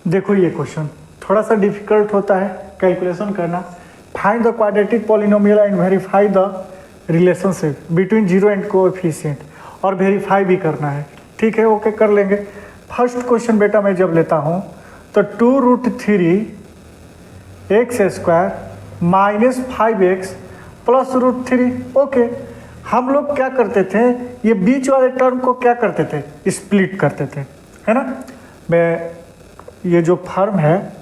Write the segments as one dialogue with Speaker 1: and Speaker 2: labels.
Speaker 1: देखो ये क्वेश्चन थोड़ा सा डिफिकल्ट होता है कैलकुलेशन करना। Find the quadratic polynomial and verify the relationship between zero and coefficient, और वेरीफाई भी करना है। ठीक है, ओके कर लेंगे। फर्स्ट क्वेश्चन बेटा मैं जब लेता हूँ तो 2√3 x² minus 5x plus √3। Okay, हम लोग क्या करते थे, ये बीच वाले टर्म को क्या करते थे, स्प्लिट करते थे, है ना। मैं ये जो फॉर्म है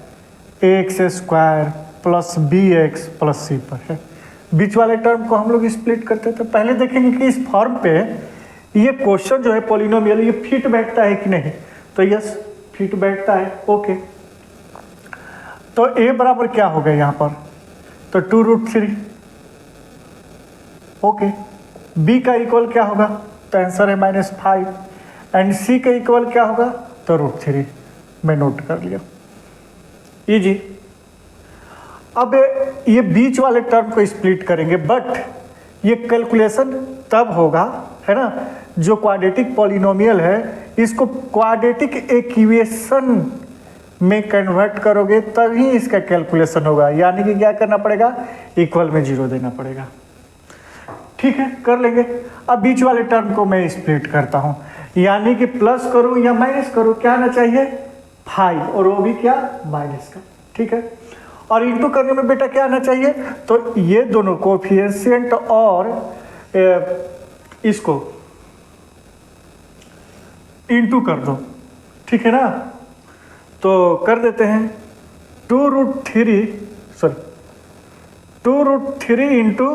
Speaker 1: ax² plus bx plus c पर है, बीच वाले टर्म को हम लोग स्प्लिट करते थे। पहले देखेंगे कि इस फॉर्म पे ये क्वेश्चन जो है पॉलिनोमियल ये फिट बैठता है कि नहीं, तो यस फिट बैठता है। ओके, तो a बराबर क्या हो गया यहाँ पर, तो 2√3। ओके, b का इक्वल क्या होगा, तो आंसर है -5, एंड c का इक्वल क्या होगा, तो √3। मैं नोट कर लिया, इजी। अब ये बीच वाले टर्म को स्प्लिट करेंगे, बट ये कैलकुलेशन तब होगा, है ना, जो क्वाड्रेटिक पॉलिनोमियल है इसको क्वाड्रेटिक इक्वेशन में कन्वर्ट करोगे तभी इसका कैलकुलेशन होगा। यानी कि क्या करना पड़ेगा, इक्वल में 0 देना पड़ेगा। ठीक है, कर लेंगे। अब बीच वाले टर्म को मैं स्प्लिट करता हूँ, यानी कि प्लस करूँ या माइनस करूँ, क्या आना चाहिए 5, और वो भी क्या माइनस का। ठीक है, और इंटू करने में बेटा क्या आना चाहिए, तो ये दोनों कोएफिशिएंट और इसको इंटू कर दो। ठीक है ना, तो कर देते हैं 2√3 इंटू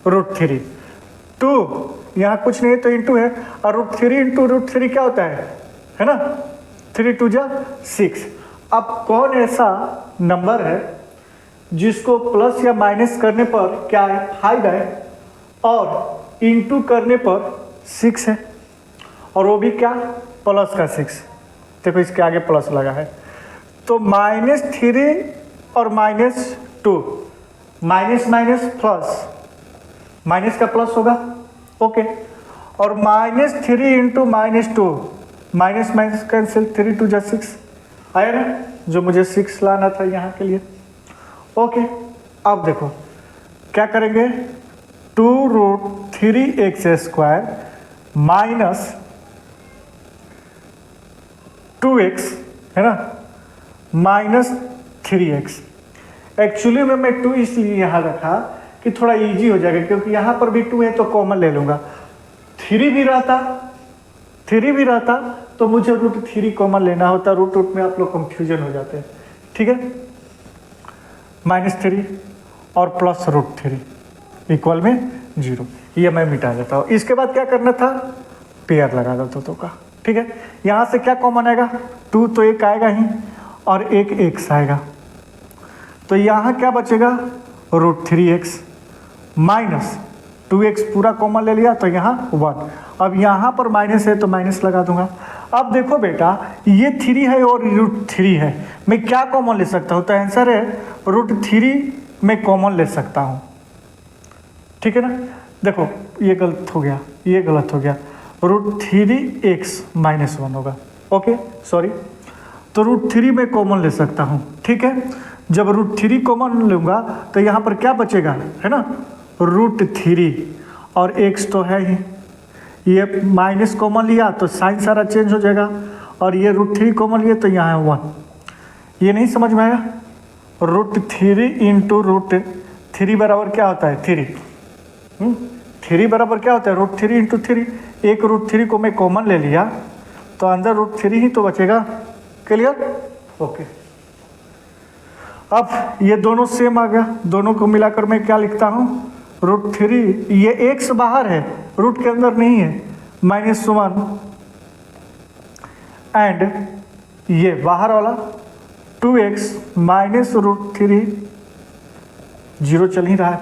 Speaker 1: √3। 2 यहाँ कुछ नहीं है तो इंटू है, और √3 इंटू √3 क्या होता है ना, 3 2 जा 6। अब कौन ऐसा नंबर है जिसको प्लस या माइनस करने पर क्या है 5 है, और इंटू करने पर 6 है, और वो भी क्या प्लस का 6। देखो इसके आगे प्लस लगा है, तो -3 और -2, माइनस माइनस प्लस, माइनस का प्लस होगा। ओके, और -3 इंटू -2, माइनस माइनस कैंसिल, 3 2 जा 6 आया ना, जो मुझे 6 लाना था यहाँ के लिए। ओके, अब देखो क्या करेंगे, 2√3x² माइनस 2x है ना, माइनस 3x। एक्चुअली में मैं 2 इसलिए यहाँ रखा कि थोड़ा इजी हो जाएगा, क्योंकि यहाँ पर भी 2 है तो कॉमन ले लूँगा। 3 भी रहता तो मुझे √3 कॉमन लेना होता, रूट में आप लोग कंफ्यूजन हो जाते हैं। ठीक है, -3 और प्लस √3 इक्वल में 0, ये मैं मिटा देता हूँ। इसके बाद क्या करना था, पेयर लगा देता तो का। ठीक है, यहाँ से क्या कॉमन आएगा, 2 तो एक आएगा ही, और एक x आएगा, तो यहाँ क्या बचेगा √3x माइनस 2x पूरा कॉमन ले लिया, तो यहाँ 1। अब यहाँ पर माइनस है तो माइनस लगा दूंगा। अब देखो बेटा ये 3 है और √3 है, मैं क्या कॉमन ले सकता हूँ, तो आंसर है √3 मैं कॉमन ले सकता हूँ। ठीक है ना, देखो ये गलत हो गया, ये गलत हो गया, √3x -1 होगा। ओके सॉरी, तो √3 में कॉमन ले सकता हूँ। ठीक है, जब √3 कॉमन लूँगा तो यहाँ पर क्या बचेगा, है ना, √3 और x तो है ही, ये माइनस कॉमन लिया तो साइन सारा चेंज हो जाएगा, और ये √3 कॉमन लिए तो यहाँ है 1। ये नहीं समझ में आया, √3 इंटू √3 बराबर क्या होता है 3। 3 बराबर क्या होता है √3 इंटू 3। एक √3 को मैं कॉमन ले लिया तो अंदर √3 ही तो बचेगा। Clear, okay. अब ये दोनों सेम आ गया, दोनों को मिलाकर मैं क्या लिखता हूँ, √3, ये x बाहर है, रूट के अंदर नहीं है, -1, एंड ये बाहर वाला 2x माइनस √3, 0 चल ही रहा है,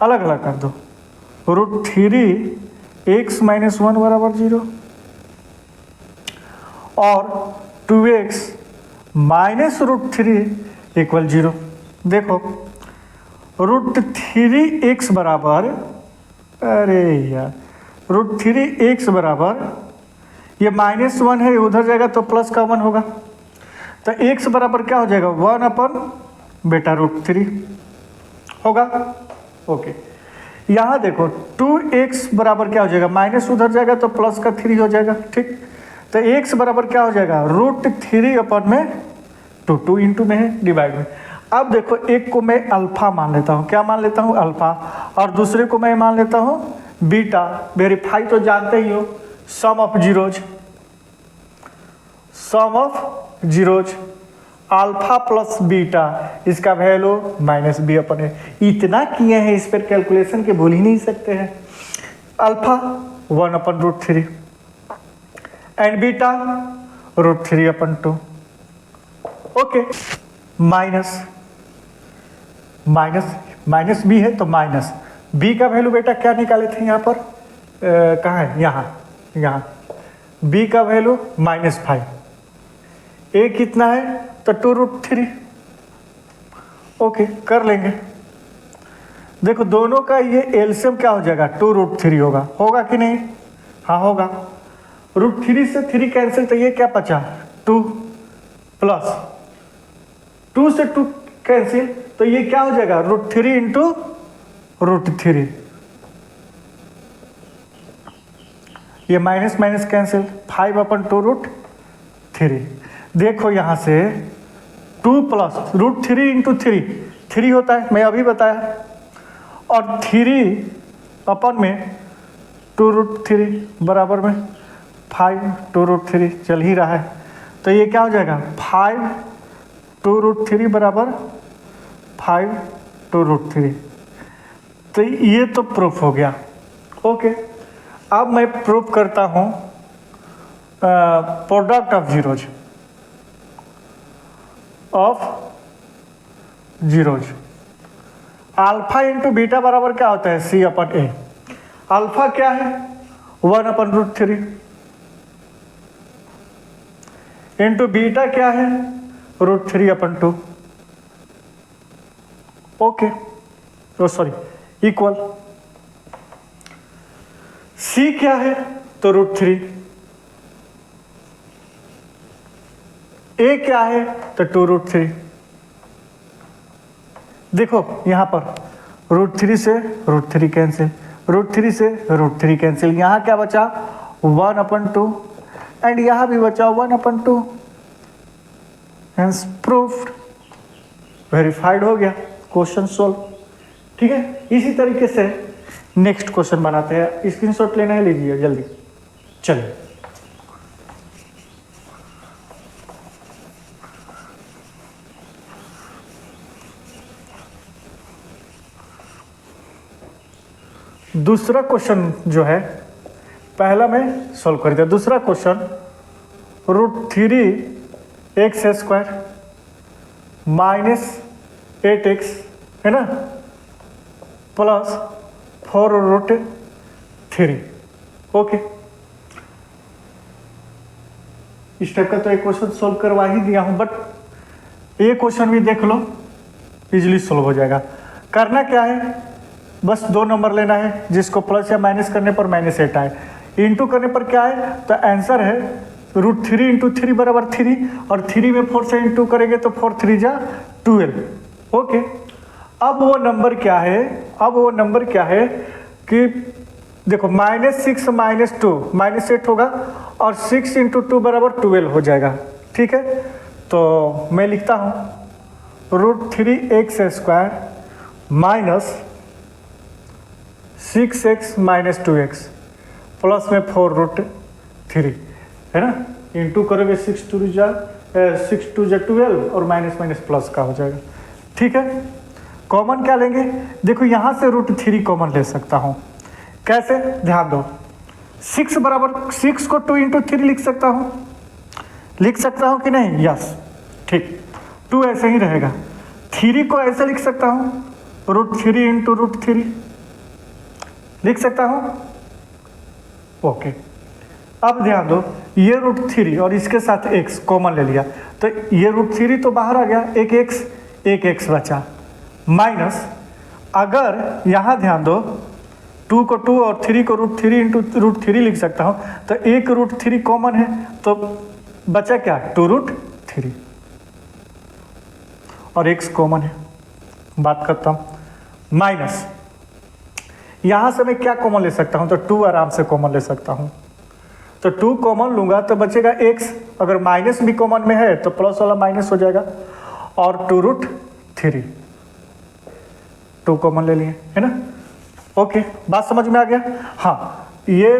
Speaker 1: अलग अलग कर दो, √3 x -1 बराबर 0, और 2x माइनस √3 इक्वल 0। देखो √3x बराबर, अरे यार √3x बराबर, ये -1 है उधर जाएगा तो प्लस का 1 होगा, तो x बराबर क्या हो जाएगा 1/√3 होगा। ओके, यहाँ देखो 2x बराबर क्या हो जाएगा, माइनस उधर जाएगा तो प्लस का 3 हो जाएगा। ठीक, तो x बराबर क्या हो जाएगा √3/2, 2 इंटू में है डिवाइड में। अब देखो एक को मैं अल्फा मान लेता हूँ, क्या मान लेता हूँ अल्फा, और दूसरे को मैं मान लेता हूँ बीटा। वेरीफाई तो जानते ही हो, sum of zeros alpha plus beta, इसका वैल्यू -b/a। इतना किए हैं इस पर कैलकुलेशन के भूल ही नहीं सकते हैं। Alpha 1/√3 and beta √3/2। Okay, minus B है तो माइनस बी का वैल्यू बेटा क्या निकाले थे यहाँ पर, कहाँ है, यहाँ बी का वैल्यू -5, ए कितना है तो 2√3। ओके, कर लेंगे। देखो दोनों का ये एलसीएम क्या हो जाएगा 2√3 होगा कि नहीं, हाँ होगा। √3 से 3 कैंसिल, तो ये क्या बचा 2 प्लस 2 से 2 कैंसिल, तो ये क्या हो जाएगा √3 इंटू √3, ये माइनस माइनस कैंसिल 5/2√3। देखो यहाँ से 2 प्लस √3 इंटू 3 होता है, मैं अभी बताया, और 3 में 2√3 बराबर में 5/2√3 चल ही रहा है, तो ये क्या हो जाएगा 5/2√3 बराबर 5/2√3। तो ये तो प्रूफ हो गया। ओके, अब मैं प्रूफ करता हूँ product of zeros. Alpha into beta बराबर क्या होता है C/A। अल्फा क्या है 1/√3 इंटू बीटा क्या है √3/2। ओके, तो सॉरी इक्वल, C क्या है तो √3, A क्या है तो 2√3। देखो यहाँ पर √3 से √3 कैंसिल, √3 से √3 कैंसिल, यहाँ क्या बचा 1/2 एंड यहाँ भी बचा 1/2। हेंस प्रूफ्ड, वेरीफाइड हो गया, क्वेश्चन सोल्व। ठीक है, इसी तरीके से नेक्स्ट क्वेश्चन बनाते हैं। स्क्रीनशॉट लेना है, लीजिए जल्दी। चलिए, दूसरा क्वेश्चन जो है, पहला मैं सॉल्व कर दिया। दूसरा क्वेश्चन √3x² -8x है ना प्लस 4√3। ओके, इस टाइप का तो एक क्वेश्चन सॉल्व करवा ही दिया हूं, बट ये क्वेश्चन भी देख लो, इजीली सॉल्व हो जाएगा। करना क्या है, बस 2 नंबर लेना है, जिसको प्लस या माइनस करने पर -8 आए, इंटू करने पर क्या है, तो आंसर है √3 इंटू 3 बराबर 3, और 3 में 4 से इंटू करेंगे तो 4 3 जा 12। ओके, अब वो नंबर क्या है, कि देखो -6 -2 -8 होगा, और 6 इंटू 2 बराबर 12 हो जाएगा। ठीक है, तो मैं लिखता हूँ √3x² -6x - 2x प्लस में 4√3 है ना, इंटू करोगे 6 2 जा 12 और माइनस प्लस का हो जाएगा। ठीक है, कॉमन क्या लेंगे, देखो यहाँ से √3 कॉमन ले सकता हूँ। कैसे, ध्यान दो, 6 बराबर 6 को 2 इंटू 3 लिख सकता हूँ कि नहीं, यस। ठीक, 2 ऐसे ही रहेगा, 3 को ऐसे लिख सकता हूँ √3 इंटू √3 लिख सकता हूँ। ओके, अब ध्यान दो, ये √3 और इसके साथ x कॉमन ले लिया, तो ये √3 तो बाहर आ गया, एक x बचा, माइनस, अगर यहाँ ध्यान दो 2 को 2 और 3 को √3 इंटू √3 लिख सकता हूँ, तो एक √3 कॉमन है, तो बचा क्या 2√3। और x कॉमन है, बात करता हूँ। माइनस यहाँ से मैं क्या कॉमन ले सकता हूँ, तो 2 आराम से कॉमन ले सकता हूँ। तो 2 कॉमन लूँगा तो बचेगा x, अगर माइनस भी कॉमन में है तो प्लस वाला माइनस हो जाएगा, और 2√3, 2 कॉमन ले लिए, है ना। ओके, बात समझ में आ गया। हाँ, ये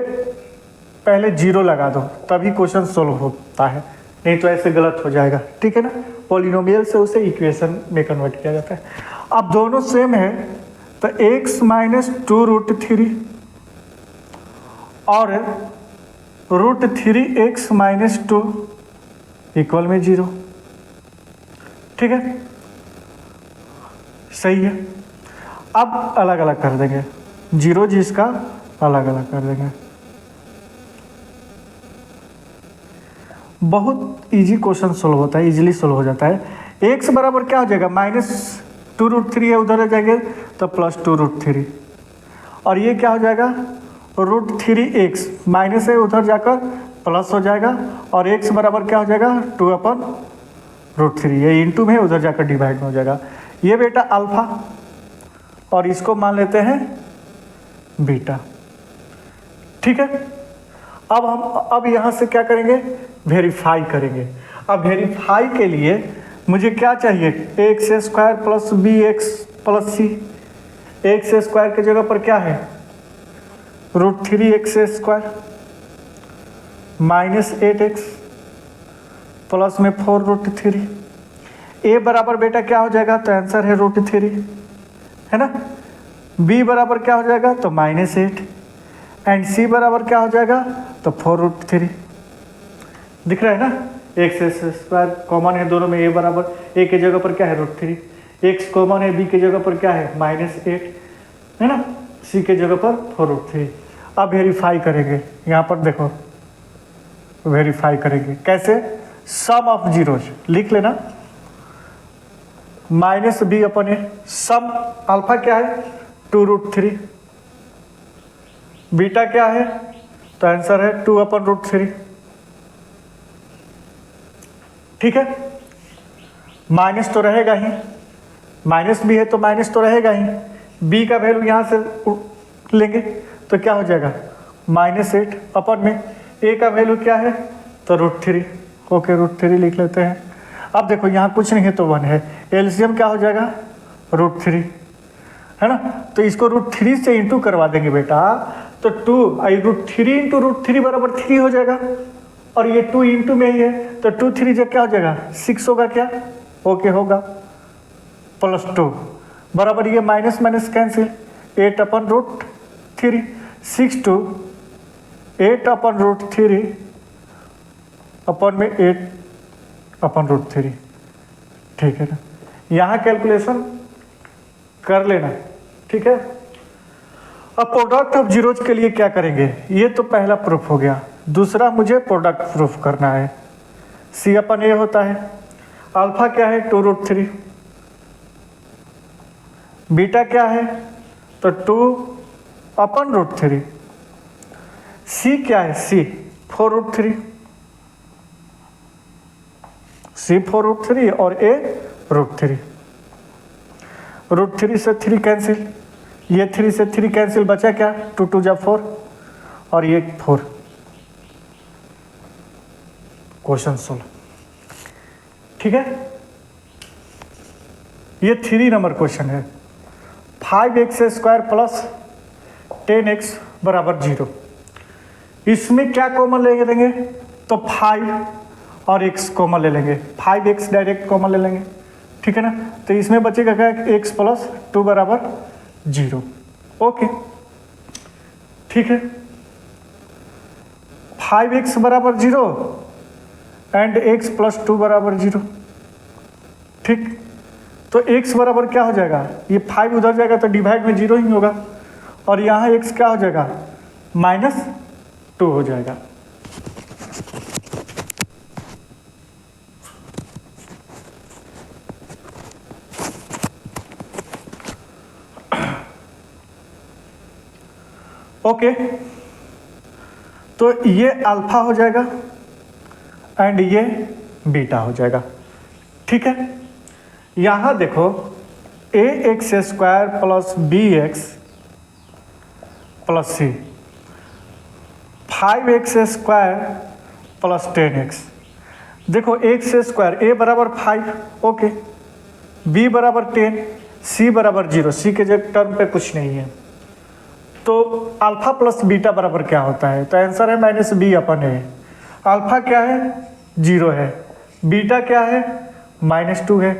Speaker 1: पहले 0 लगा दो तभी क्वेश्चन सोल्व होता है, नहीं तो ऐसे गलत हो जाएगा, ठीक है ना। पॉलिनोमियल से उसे इक्वेशन में कन्वर्ट किया जाता है। अब दोनों सेम है तो x माइनस 2√3 और √3x माइनस 2 इक्वल में 0, ठीक है, सही है। अब अलग अलग कर देंगे, 0 जिसका अलग अलग कर देंगे। बहुत इजी क्वेश्चन सोल्व होता है, इजीली सोल्व हो जाता है। x बराबर क्या हो जाएगा, माइनस 2√3 है, उधर जाएंगे तो प्लस 2√3, और ये क्या हो जाएगा, √3x, माइनस है उधर जाकर प्लस हो जाएगा, और x बराबर क्या हो जाएगा, 2/√3, ये इंटू में उधर जाकर डिवाइड में हो जाएगा। ये बेटा अल्फा, और इसको मान लेते हैं बीटा, ठीक है। अब यहाँ से क्या करेंगे, वेरीफाई करेंगे। अब वेरीफाई के लिए मुझे क्या चाहिए, x² plus bx plus c। x² की जगह पर क्या है, √3x² माइनस 8x प्लस में 4√3। a बराबर बेटा क्या हो जाएगा, तो आंसर है √3, है ना। b बराबर क्या हो जाएगा, तो -8, एंड c बराबर क्या हो जाएगा, तो 4√3। दिख रहा है ना, x² कॉमन है दोनों में, a बराबर, a की जगह पर क्या है √3, x कॉमन है, b की जगह पर क्या है -8, है ना, c की जगह पर 4√3। अब वेरीफाई करेंगे, यहाँ पर देखो वेरीफाई करेंगे कैसे, सम ऑफ जीरोज लिख लेना, -b/a, सम अल्फा क्या है 2√3, बीटा क्या है, तो आंसर है 2/√3, ठीक है। माइनस तो रहेगा ही, माइनस भी है तो माइनस तो रहेगा ही, b का वैल्यू यहाँ से लेंगे तो क्या हो जाएगा, -8 अपन में a का वैल्यू क्या है, तो √3, ओके √3 लिख लेते हैं। अब देखो यहाँ कुछ नहीं है तो 1 है, एलसीएम क्या हो जाएगा, √3, है ना। तो इसको √3 से इंटू करवा देंगे बेटा, तो 2√3 × √3 बराबर 3 हो जाएगा, और ये 2 इंटू में ही है तो 2 3 जो क्या हो जाएगा 6 होगा, क्या ओके होगा, प्लस 2 बराबर ये माइनस माइनस कैंसिल, 8/√3, 6 2 8/√3 अपन में 8/√3, ठीक है ना। यहाँ कैलकुलेशन कर लेना, ठीक है। अब प्रोडक्ट ऑफ जीरोज के लिए क्या करेंगे, ये तो पहला प्रूफ हो गया, दूसरा मुझे प्रोडक्ट प्रूफ करना है। c/a होता है, अल्फा क्या है 2√3, बीटा क्या है तो 2/√3, c क्या है, c 4√3, c 4√3 और a √3, √3 से 3 कैंसिल, ये 3 से 3 कैंसिल, बचा क्या 2 2 जा 4 और ये 4। क्वेश्चन सोल्व, ठीक है। ये 3 नंबर क्वेश्चन है, 5x² प्लस 10x बराबर 0। इसमें क्या कॉमन ले लेंगे, तो 5 और x कॉमन ले लेंगे, 5x डायरेक्ट कॉमन ले लेंगे, ठीक है ना। तो इसमें बचेगा क्या, x प्लस 2 बराबर 0, ओके ठीक है। 5x बराबर 0 एंड x प्लस 2 बराबर 0, ठीक। तो x बराबर क्या हो जाएगा, ये 5 उधर जाएगा तो डिवाइड में 0 ही होगा, और यहाँ x क्या हो जाएगा -2 हो जाएगा। ओके तो ये अल्फा हो जाएगा एंड ये बीटा हो जाएगा, ठीक है। यहाँ देखो A x square plus B x plus C, 5x square plus 10x। देखो एक्स स्क्वायर ए बराबर 5, ओके, बी बराबर 10, सी बराबर 0, सी के जगह टर्म पे कुछ नहीं है, तो अल्फा प्लस बीटा बराबर क्या होता है? तो आंसर है minus B upon A. Alpha क्या है? 0 है, बीटा क्या है? -2 है,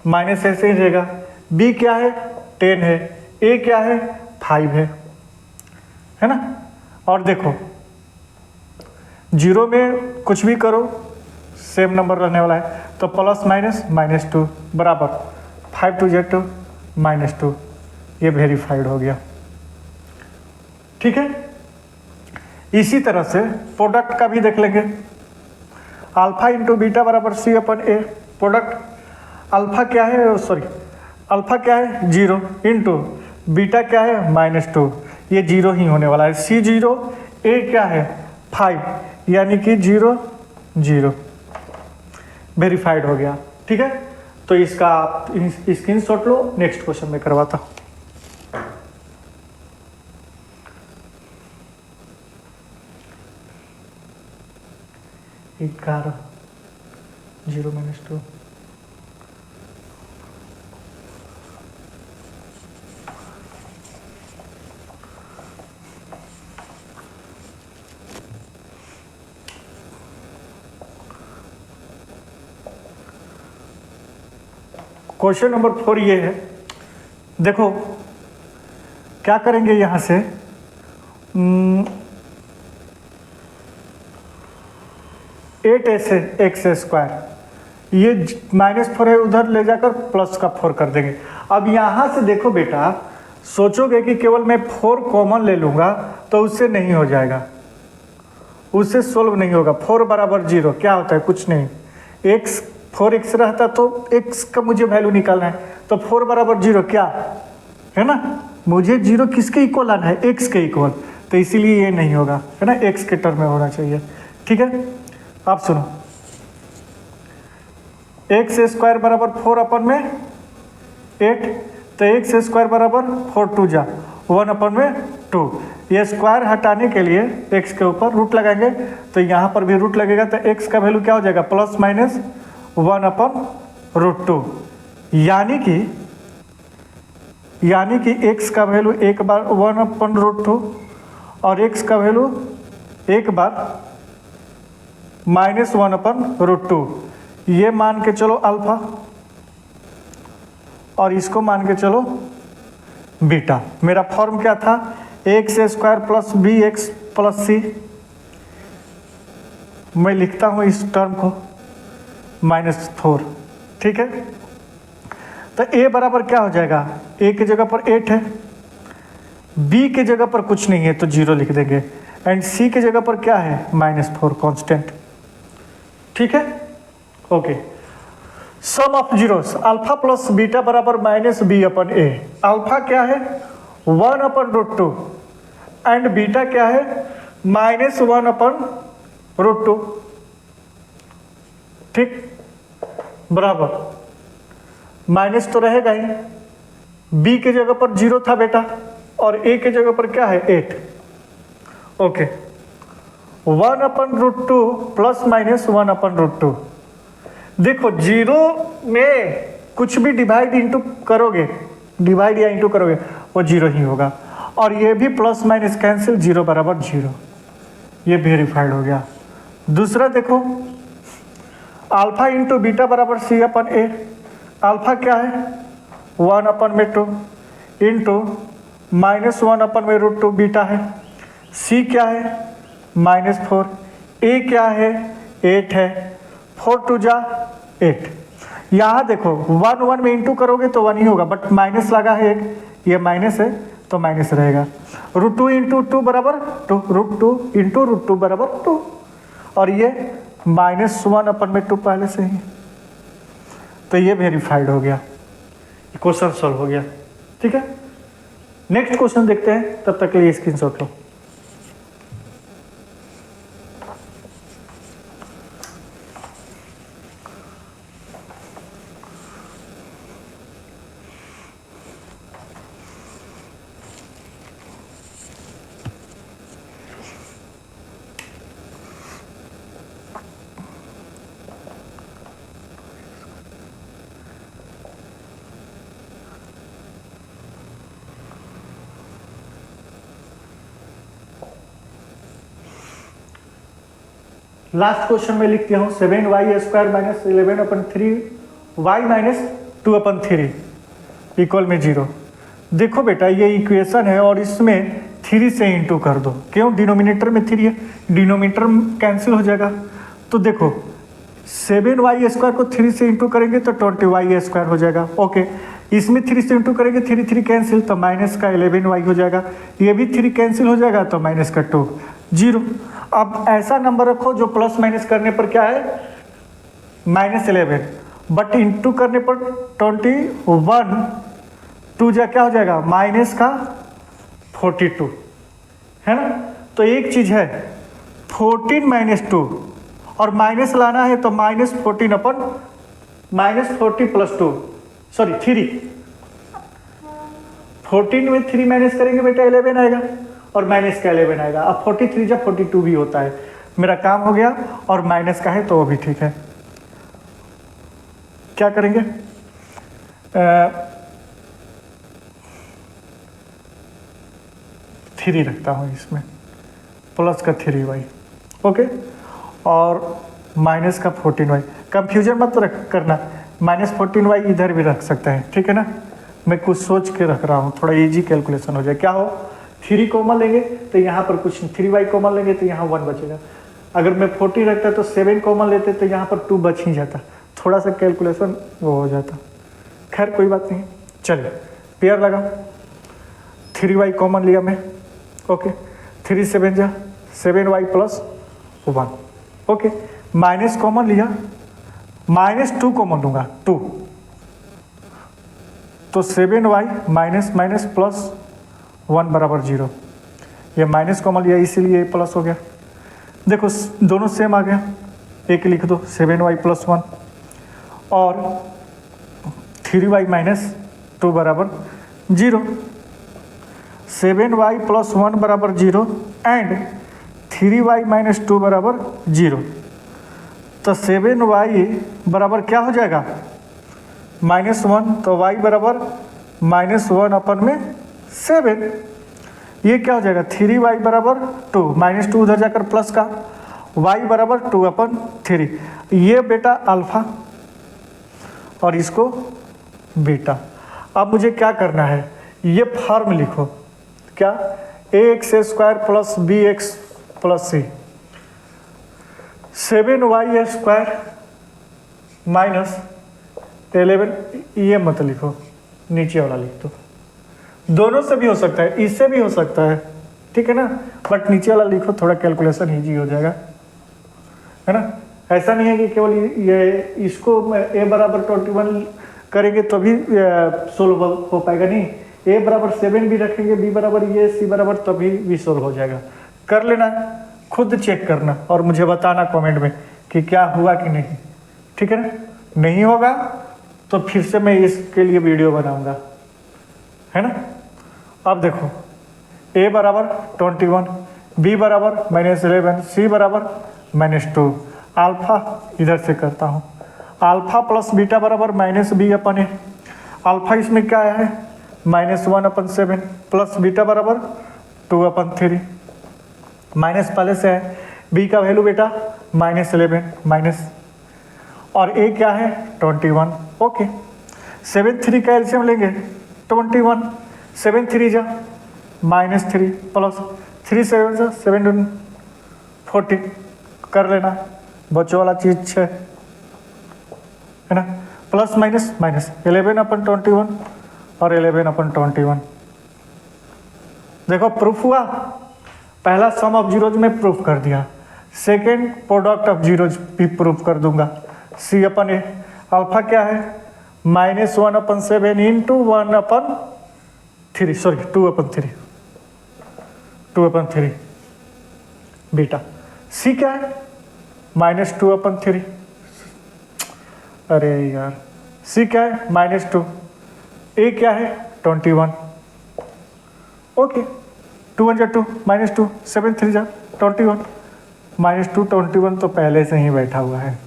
Speaker 1: माइनस ऐसे ही रहेगा। बी क्या है? 10 है, ए क्या है? 5 है ना। और देखो 0 में कुछ भी करो सेम नंबर रहने वाला है, तो प्लस माइनस -2 बराबर 5 2 Z -2, ये वेरीफाइड हो गया। ठीक है, इसी तरह से प्रोडक्ट का भी देख लेंगे। अल्फा इंटू बीटा बराबर सी अपन ए। प्रोडक्ट अल्फा क्या है, सॉरी अल्फा क्या है? 0 इंटू बीटा क्या है? -2, ये 0 ही होने वाला है। सी 0, ए क्या है? 5, यानी कि 0 0 वेरीफाइड हो गया। ठीक है, तो इसका आप स्क्रीनशॉट लो, नेक्स्ट क्वेश्चन में करवाता हूँ। 11 0 -2 क्वेश्चन नंबर 4 ये है। देखो क्या करेंगे यहाँ से, 8x स्क्वायर, ये -4 है, उधर ले जाकर प्लस का 4 कर देंगे। अब यहाँ से देखो बेटा, सोचोगे कि केवल मैं 4 कॉमन ले लूँगा तो उससे नहीं हो जाएगा, उससे सोल्व नहीं होगा। 4 बराबर 0 क्या होता है? कुछ नहीं, x 4x रहता तो x का मुझे वैल्यू निकालना है, तो 4 बराबर 0 क्या है ना, मुझे 0 किसके इक्वल आना है? x के इक्वल, तो इसीलिए ये नहीं होगा, है ना, x के टर्म में होना चाहिए। ठीक है, आप सुनो, एक्स स्क्वायर बराबर 4 अपन में 8, तो एक्स स्क्वायर बराबर 4 2 जा 1 अपन में 2। ये स्क्वायर हटाने के लिए एक्स के ऊपर रूट लगाएंगे, तो यहाँ पर भी रूट लगेगा, तो एक्स का वैल्यू क्या हो जाएगा? प्लस माइनस 1 अपन √2, यानी कि एक्स का वैल्यू एक बार 1 अपन √2 और एक्स का वैल्यू एक बार -1 अपन √2। ये मान के चलो अल्फा और इसको मान के चलो बीटा। मेरा फॉर्म क्या था? X square plus B x plus C. मैं लिखता हूँ इस टर्म को -4। ठीक है, तो a बराबर क्या हो जाएगा? a की जगह पर 8 है, b की जगह पर कुछ नहीं है तो 0 लिख देंगे, एंड c की जगह पर क्या है? -4 कांस्टेंट। ठीक है, okay. Sum of zeros, alpha plus beta बराबर -b अपन a। अल्फा क्या है? 1 अपन √2 एंड बीटा क्या है? -1 अपन √2। ठीक, बराबर माइनस तो रहेगा ही, b की जगह पर 0 था बेटा और a की जगह पर क्या है? 8। ओके, 1 अपन √2 प्लस माइनस 1 अपन √2। देखो 0 में कुछ भी डिवाइड इंटू करोगे, डिवाइड या इंटू करोगे, वो 0 ही होगा, और ये भी प्लस माइनस कैंसिल, 0 बराबर 0, ये वेरीफाइड हो गया। दूसरा देखो, अल्फा इंटू बीटा बराबर सी अपन ए। अल्फा क्या है? 1 अपन में 2 इंटू -1 अपन में √2 बीटा है। सी क्या है? -4। ए क्या है? 8 है। 4 2 जा 8। यहाँ देखो 1 1 में इंटू करोगे तो 1 ही होगा, बट माइनस लगा है एक, ये माइनस है तो माइनस रहेगा। √2 इंटू 2 बराबर 2, √2 इंटू √2 बराबर 2, और ये -1 अपन में 2 पहले से ही, तो ये वेरीफाइड हो गया, क्वेश्चन सॉल्व हो गया। ठीक है, नेक्स्ट क्वेश्चन देखते हैं, तब तक के लिए स्क्रीनशॉट लो। लास्ट क्वेश्चन में लिख दिया हूँ 7y² minus 11/3y minus 2/3 equal में 0। देखो बेटा ये इक्वेशन है और इसमें 3 से इंटू कर दो, क्यों? डिनोमिनेटर में 3 है, डिनोमिनेटर कैंसिल हो जाएगा। तो देखो 7y² को 3 से इंटू करेंगे तो 20y² हो जाएगा। ओके, इसमें 3 से इंटू करेंगे 3 कैंसिल तो माइनस का 11y हो जाएगा, ये भी 3 कैंसिल हो जाएगा तो माइनस का 2 0। अब ऐसा नंबर रखो जो प्लस माइनस करने पर क्या है -11, बट इंटू करने पर 21 2 जा क्या हो जाएगा माइनस का 42, है ना। तो एक चीज है 14 - 2 और माइनस लाना है तो -14 अपन -40 + 2 सॉरी 3, 14 में 3 माइनस करेंगे बेटा 11 आएगा और माइनस का 11 आएगा। अब 43 जब 42 भी होता है, मेरा काम हो गया। और माइनस का है तो वो भी ठीक है। क्या करेंगे 3 रखता हूँ इसमें, प्लस का 3y ओके, और माइनस का 14y। कंफ्यूजन मत करना, -14y इधर भी रख सकते हैं, ठीक है ना। मैं कुछ सोच के रख रहा हूँ, थोड़ा इजी कैलकुलेशन हो जाए। क्या हो 3 कॉमन लेंगे तो यहाँ पर कुछ 3y कॉमन लेंगे तो यहाँ 1 बचेगा। अगर मैं 40 रखता तो 7 कॉमन लेते तो यहाँ पर 2 बच ही जाता, थोड़ा सा कैलकुलेशन वो हो जाता। खैर कोई बात नहीं, चलिए पेयर लगा, 3y कॉमन लिया मैं, ओके 3 7 जा 7y + 1 ओके, माइनस कॉमन लिया, -2 कॉमन लूँगा 2 तो 7y माइनस माइनस प्लस 1 बराबर 0। ये माइनस कॉमन लिया इसीलिए प्लस हो गया। देखो दोनों सेम आ गया, एक लिख दो 7y + 1 और 3y - 2 बराबर 0। 7y + 1 बराबर 0 एंड 3y - 2 बराबर 0। तो 7y बराबर क्या हो जाएगा -1, तो y बराबर -1/7। ये क्या हो जाएगा 3y बराबर 2, -2 उधर जाकर प्लस का, y बराबर 2/3। ये बेटा अल्फा और इसको बीटा। अब मुझे क्या करना है, ये फॉर्म लिखो, क्या ax² + bx + c, 7y² - 11, ये मत लिखो, नीचे वाला लिख दो। दोनों से भी हो सकता है, इससे भी हो सकता है, ठीक है ना, बट नीचे वाला लिखो, थोड़ा कैलकुलेशन ईजी हो जाएगा, है ना। ऐसा नहीं है कि केवल ये इसको a बराबर 21 करेंगे तो भी सोल्व हो पाएगा, नहीं। a बराबर 7 भी रखेंगे, b बराबर ये, c बराबर तभी भी सोल्व हो जाएगा। कर लेना, खुद चेक करना और मुझे बताना कमेंट में कि क्या हुआ कि नहीं, ठीक है ना। नहीं होगा तो फिर से मैं इसके लिए वीडियो बनाऊंगा, है ना। अब देखो a बराबर 21, b बराबर -11, c बराबर -2। अल्फा इधर से करता हूँ, अल्फा + बीटा बराबर -b/a। अल्फा इसमें क्या है -1/7 प्लस बीटा बराबर 2/3, माइनस पहले से है। b का वैल्यू बेटा -11 माइनस, और a क्या है 21 ओके। 7 3 का एलसीएम लेंगे 21, 7 3 जा -3 प्लस 3 7 जा 7 14, कर लेना, बच्चों वाला चीज 6 है ना, प्लस माइनस माइनस 11/21 और 11/21। देखो प्रूफ हुआ, पहला सम ऑफ जीरोज में प्रूफ कर दिया, सेकेंड प्रोडक्ट ऑफ जीरोज भी प्रूफ कर दूंगा। C/A अल्फा क्या है -1/7 इंटू 1/3 सॉरी 2/3 बीटा। C क्या है -2/3, अरे यार C क्या है -2, A क्या है 21 ओके, 2 1 2 -2 7 3 जा 21 -2 21 तो पहले से ही बैठा हुआ है।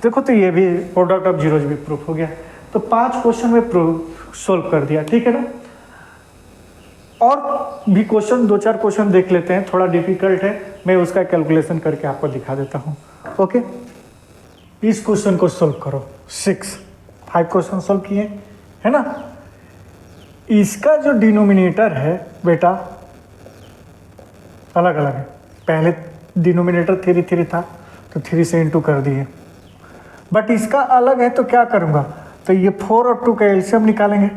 Speaker 1: देखो तो ये भी प्रोडक्ट ऑफ जीरोज भी प्रूफ हो गया। तो 5 क्वेश्चन में प्रूफ सोल्व कर दिया, ठीक है ना। और भी क्वेश्चन 2-4 क्वेश्चन देख लेते हैं, थोड़ा डिफिकल्ट है, मैं उसका कैलकुलेशन करके आपको दिखा देता हूँ। ओके, इस क्वेश्चन को सोल्व करो। 5 क्वेश्चन सोल्व किए है ना। इसका जो डिनोमिनेटर है बेटा अलग अलग है। पहले डिनोमिनेटर 3 था तो 3 से इंटू कर दिए, बट इसका अलग है तो क्या करूँगा, तो ये 4 और 2 का एलसीएम निकालेंगे।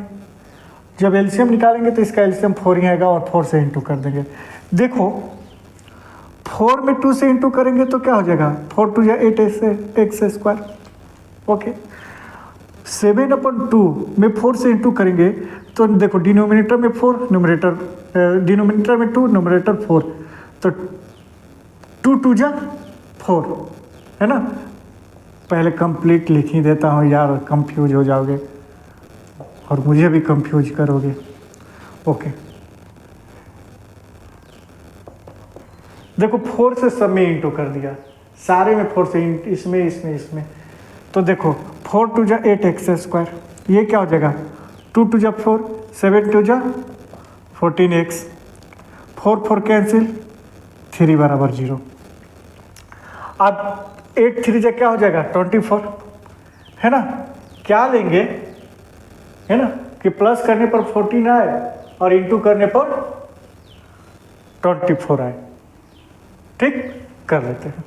Speaker 1: जब एलसीएम निकालेंगे तो इसका एलसीएम 4 ही आएगा और 4 से इंटू कर देंगे। देखो 4 में 2 से इंटू करेंगे तो क्या हो जाएगा, 4 2 या 8 एक्स स्क्वायर। ओके, 7/2 में 4 से इंटू करेंगे तो देखो डिनोमिनेटर में 4, डिनोमिनेटर में 2, न्यूमरेटर 4, तो 2 2 जा 4 है ना। पहले कंप्लीट लिख ही देता हूँ यार, कंफ्यूज हो जाओगे और मुझे भी कंफ्यूज करोगे। ओके, देखो 4 से सब में इंटू कर दिया, सारे में 4 से इसमें तो देखो 4 2 जा 8 एक्स स्क्वायर, ये क्या हो जाएगा 2 2 जा 4, 7 2 जा 14 एक्स, 4 4 कैंसिल, 3 बराबर 0। अब 8 3 जा क्या हो जाएगा 24 है ना। क्या लेंगे है ना कि प्लस करने पर 14 आए और इंटू करने पर 24 आए। ठीक, कर लेते हैं।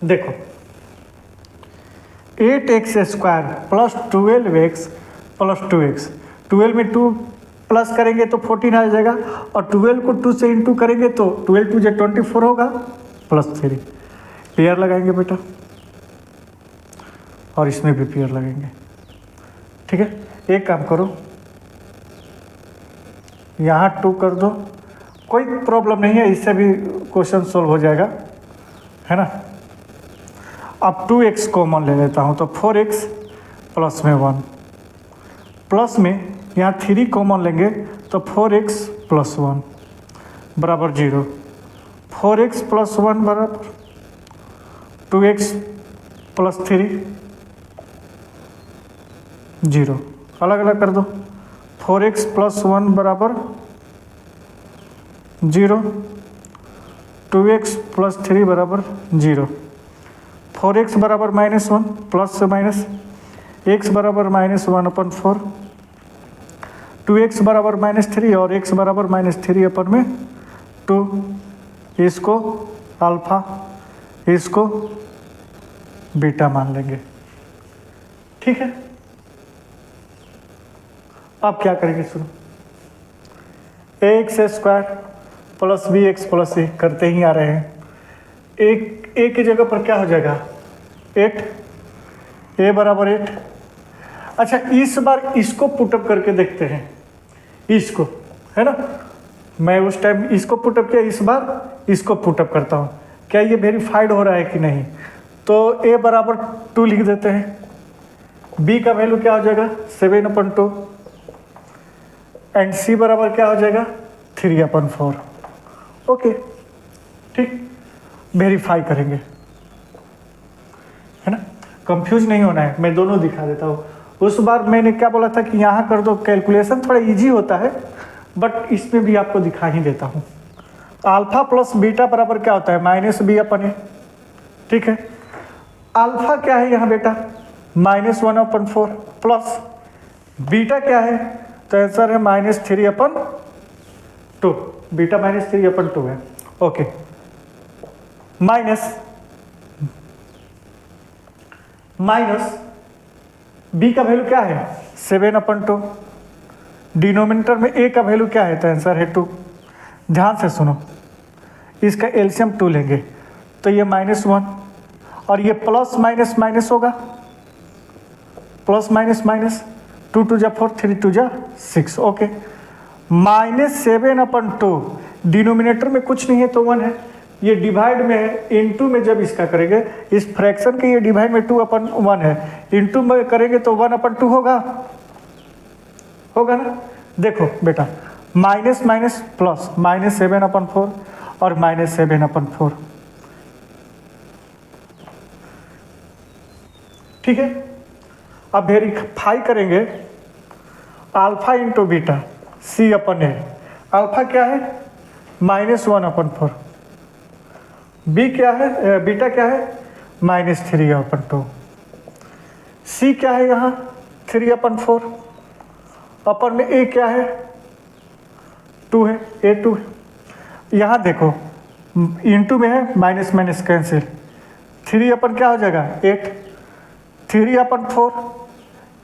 Speaker 1: देखो 8x square plus 12x plus 2x, 12 में 2 प्लस करेंगे तो 14 आ जाएगा और 12 को 2 से इंटू करेंगे तो 12 2 24 होगा प्लस 3। पेयर लगाएंगे बेटा और इसमें भी पेयर लगेंगे। ठीक है, एक काम करो यहाँ 2 कर दो, कोई प्रॉब्लम नहीं है, इससे भी क्वेश्चन सोल्व हो जाएगा है ना। अब 2x कॉमन ले लेता हूँ तो 4x प्लस में 1, प्लस में यहाँ 3 कॉमन लेंगे तो 4x प्लस 1 बराबर 0, 4x प्लस 1 बराबर 2x प्लस 3 0। अलग अलग कर दो, 4x प्लस 1 बराबर 0, 2x प्लस 3 बराबर 0, 4x बराबर -1 प्लस से माइनस, x बराबर -1/4, 2x बराबर -3 और x बराबर -3/2। इसको अल्फा, इसको बीटा मान लेंगे। ठीक है, अब क्या करेंगे सुनो, ax square plus bx plus a करते ही आ रहे हैं। एक की जगह पर क्या हो जाएगा 8, a बराबर 8। अच्छा, इस बार इसको पुटअप करके देखते हैं, इसको है ना। मैं उस टाइम इसको पुटअप किया, इस बार इसको पुटअप करता हूँ, क्या ये वेरीफाइड हो रहा है कि नहीं। तो a बराबर 2 लिख देते हैं, b का वैल्यू क्या हो जाएगा 7/2 एंड c बराबर क्या हो जाएगा 3/4। ओके, ठीक, वेरीफाई करेंगे है ना, कंफ्यूज नहीं होना है, मैं दोनों दिखा देता हूँ। उस बार मैंने क्या बोला था कि यहाँ कर दो, कैलकुलेशन थोड़ा इजी होता है बट इसमें भी आपको दिखा ही देता हूँ। अल्फा प्लस बीटा बराबर क्या होता है -b/a। ठीक है, अल्फा क्या है यहाँ बेटा -1/4 प्लस बीटा क्या है, तो आंसर है -3/2, बीटा -3/2 है। ओके, माइनस b का वैल्यू क्या है 7/2, डिनोमिनेटर में a का वैल्यू क्या है, तो आंसर है 2। ध्यान से सुनो, इसका एलसीएम 2 लेंगे तो ये -1 और ये प्लस माइनस माइनस होगा, प्लस माइनस माइनस, 2 2 जा 4, 3 2 जा 6। ओके, -7/2 डिनोमिनेटर में कुछ नहीं है तो 1 है, ये डिवाइड में है, इनटू में जब इसका करेंगे, इस फ्रैक्शन के ये डिवाइड में 2/1 है, इनटू में करेंगे तो 1/2 होगा ना। देखो बेटा माइनस माइनस प्लस, -7/4 और -7/4। ठीक है, अब वेरीफाई करेंगे alpha into beta C upon A. Alpha क्या है -1/4, बी क्या है, बीटा क्या है -3/2, सी क्या है यहाँ 3/4, अपन में ए क्या है 2 है, A2 है। यहाँ देखो इंटू में है माइनस माइनस कैंसिल, 3 अपन क्या हो जाएगा 8, 3/4,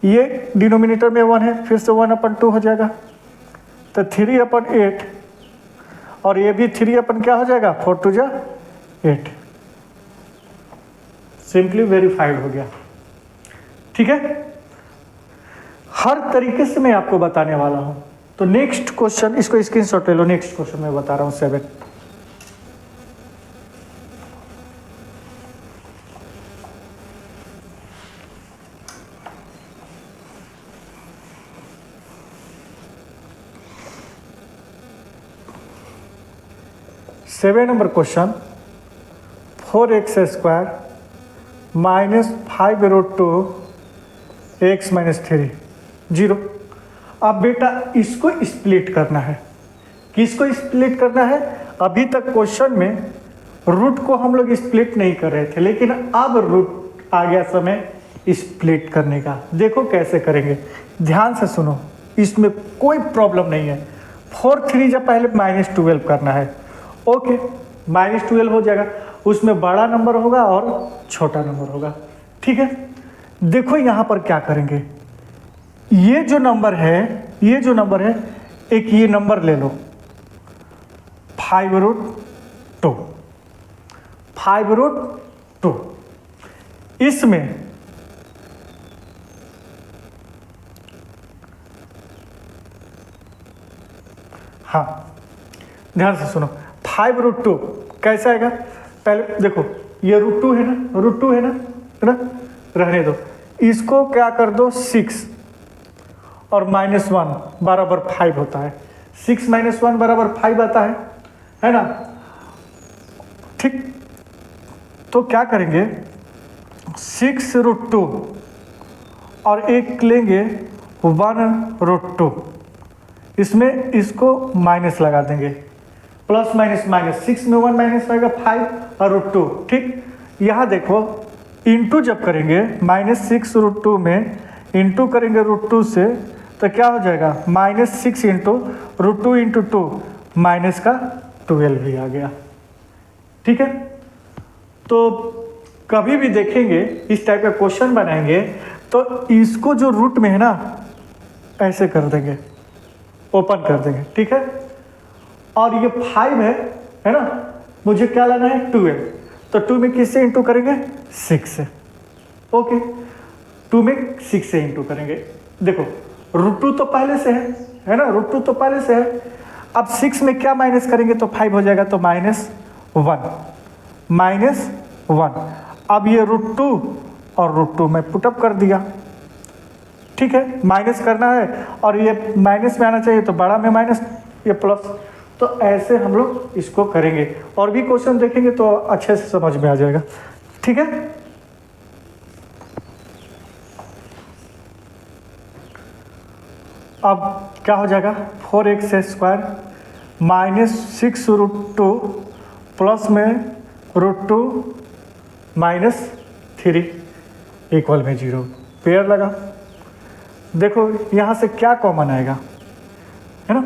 Speaker 1: ये डिनोमिनेटर में 1 है, फिर से 1/2 हो जाएगा, तो 3/8, और ये भी 3 अपन क्या हो जाएगा 4 2 जा 8, सिंपली वेरीफाइड हो गया। ठीक है, हर तरीके से मैं आपको बताने वाला हूं। तो नेक्स्ट क्वेश्चन, इसको स्क्रीनशॉट ले लो, नेक्स्ट क्वेश्चन मैं बता रहा हूं 7। Seven number question, 4x² -5√2x - 3 0। अब बेटा इसको स्प्लिट करना है। किसको स्प्लिट करना है? अभी तक क्वेश्चन में रूट को हम लोग स्प्लिट नहीं कर रहे थे, लेकिन अब रूट आ गया समय स्प्लिट करने का। देखो कैसे करेंगे, ध्यान से सुनो, इसमें कोई प्रॉब्लम नहीं है। 4 3 जब पहले -12 करना है, ओके -12 हो जाएगा, उसमें बड़ा नंबर होगा और छोटा नंबर होगा। ठीक है, देखो यहाँ पर क्या करेंगे, ये जो नंबर है, ये जो नंबर है, एक ये नंबर ले लो 5√2, 5√2, इसमें हाँ ध्यान से सुनो, 5√2 कैसा आएगा? पहले देखो ये √2 है ना, √2 है ना, रहने दो, इसको क्या कर दो 6 और -1 बराबर 5 होता है, 6 - 1 बराबर 5 आता है ना। ठीक, तो क्या करेंगे 6√2 और एक लेंगे 1√2, इसमें इसको माइनस लगा देंगे, प्लस माइनस माइनस, 6 में 1 माइनस आएगा 5 और √2। ठीक, यहाँ देखो इंटू जब करेंगे -6√2 में इंटू करेंगे √2 से, तो क्या हो जाएगा -6 इंटू √2 इंटू 2 माइनस का 12 भी आ गया। ठीक है, तो कभी भी देखेंगे इस टाइप का क्वेश्चन बनाएंगे तो इसको जो रूट में है ना ऐसे कर देंगे, ओपन कर देंगे। ठीक है, और ये 5 है ना, मुझे क्या लाना है 12, तो 2 में किससे इंटू करेंगे 6 से, ओके 2 में 6 से इंटू करेंगे। देखो √2 तो पहले से है ना, √2 तो पहले से है, अब 6 में क्या माइनस करेंगे तो 5 हो जाएगा, तो -1, अब ये √2 और √2 में पुटअप कर दिया। ठीक है, माइनस करना है और ये माइनस में आना चाहिए, तो बड़ा में माइनस, ये प्लस, तो ऐसे हम लोग इसको करेंगे। और भी क्वेश्चन देखेंगे तो अच्छे से समझ में आ जाएगा। ठीक है, अब क्या हो जाएगा 4x² -6√2 प्लस में √2 -3 इक्वल में 0, पेयर लगा। देखो यहाँ से क्या कॉमन आएगा, है ना।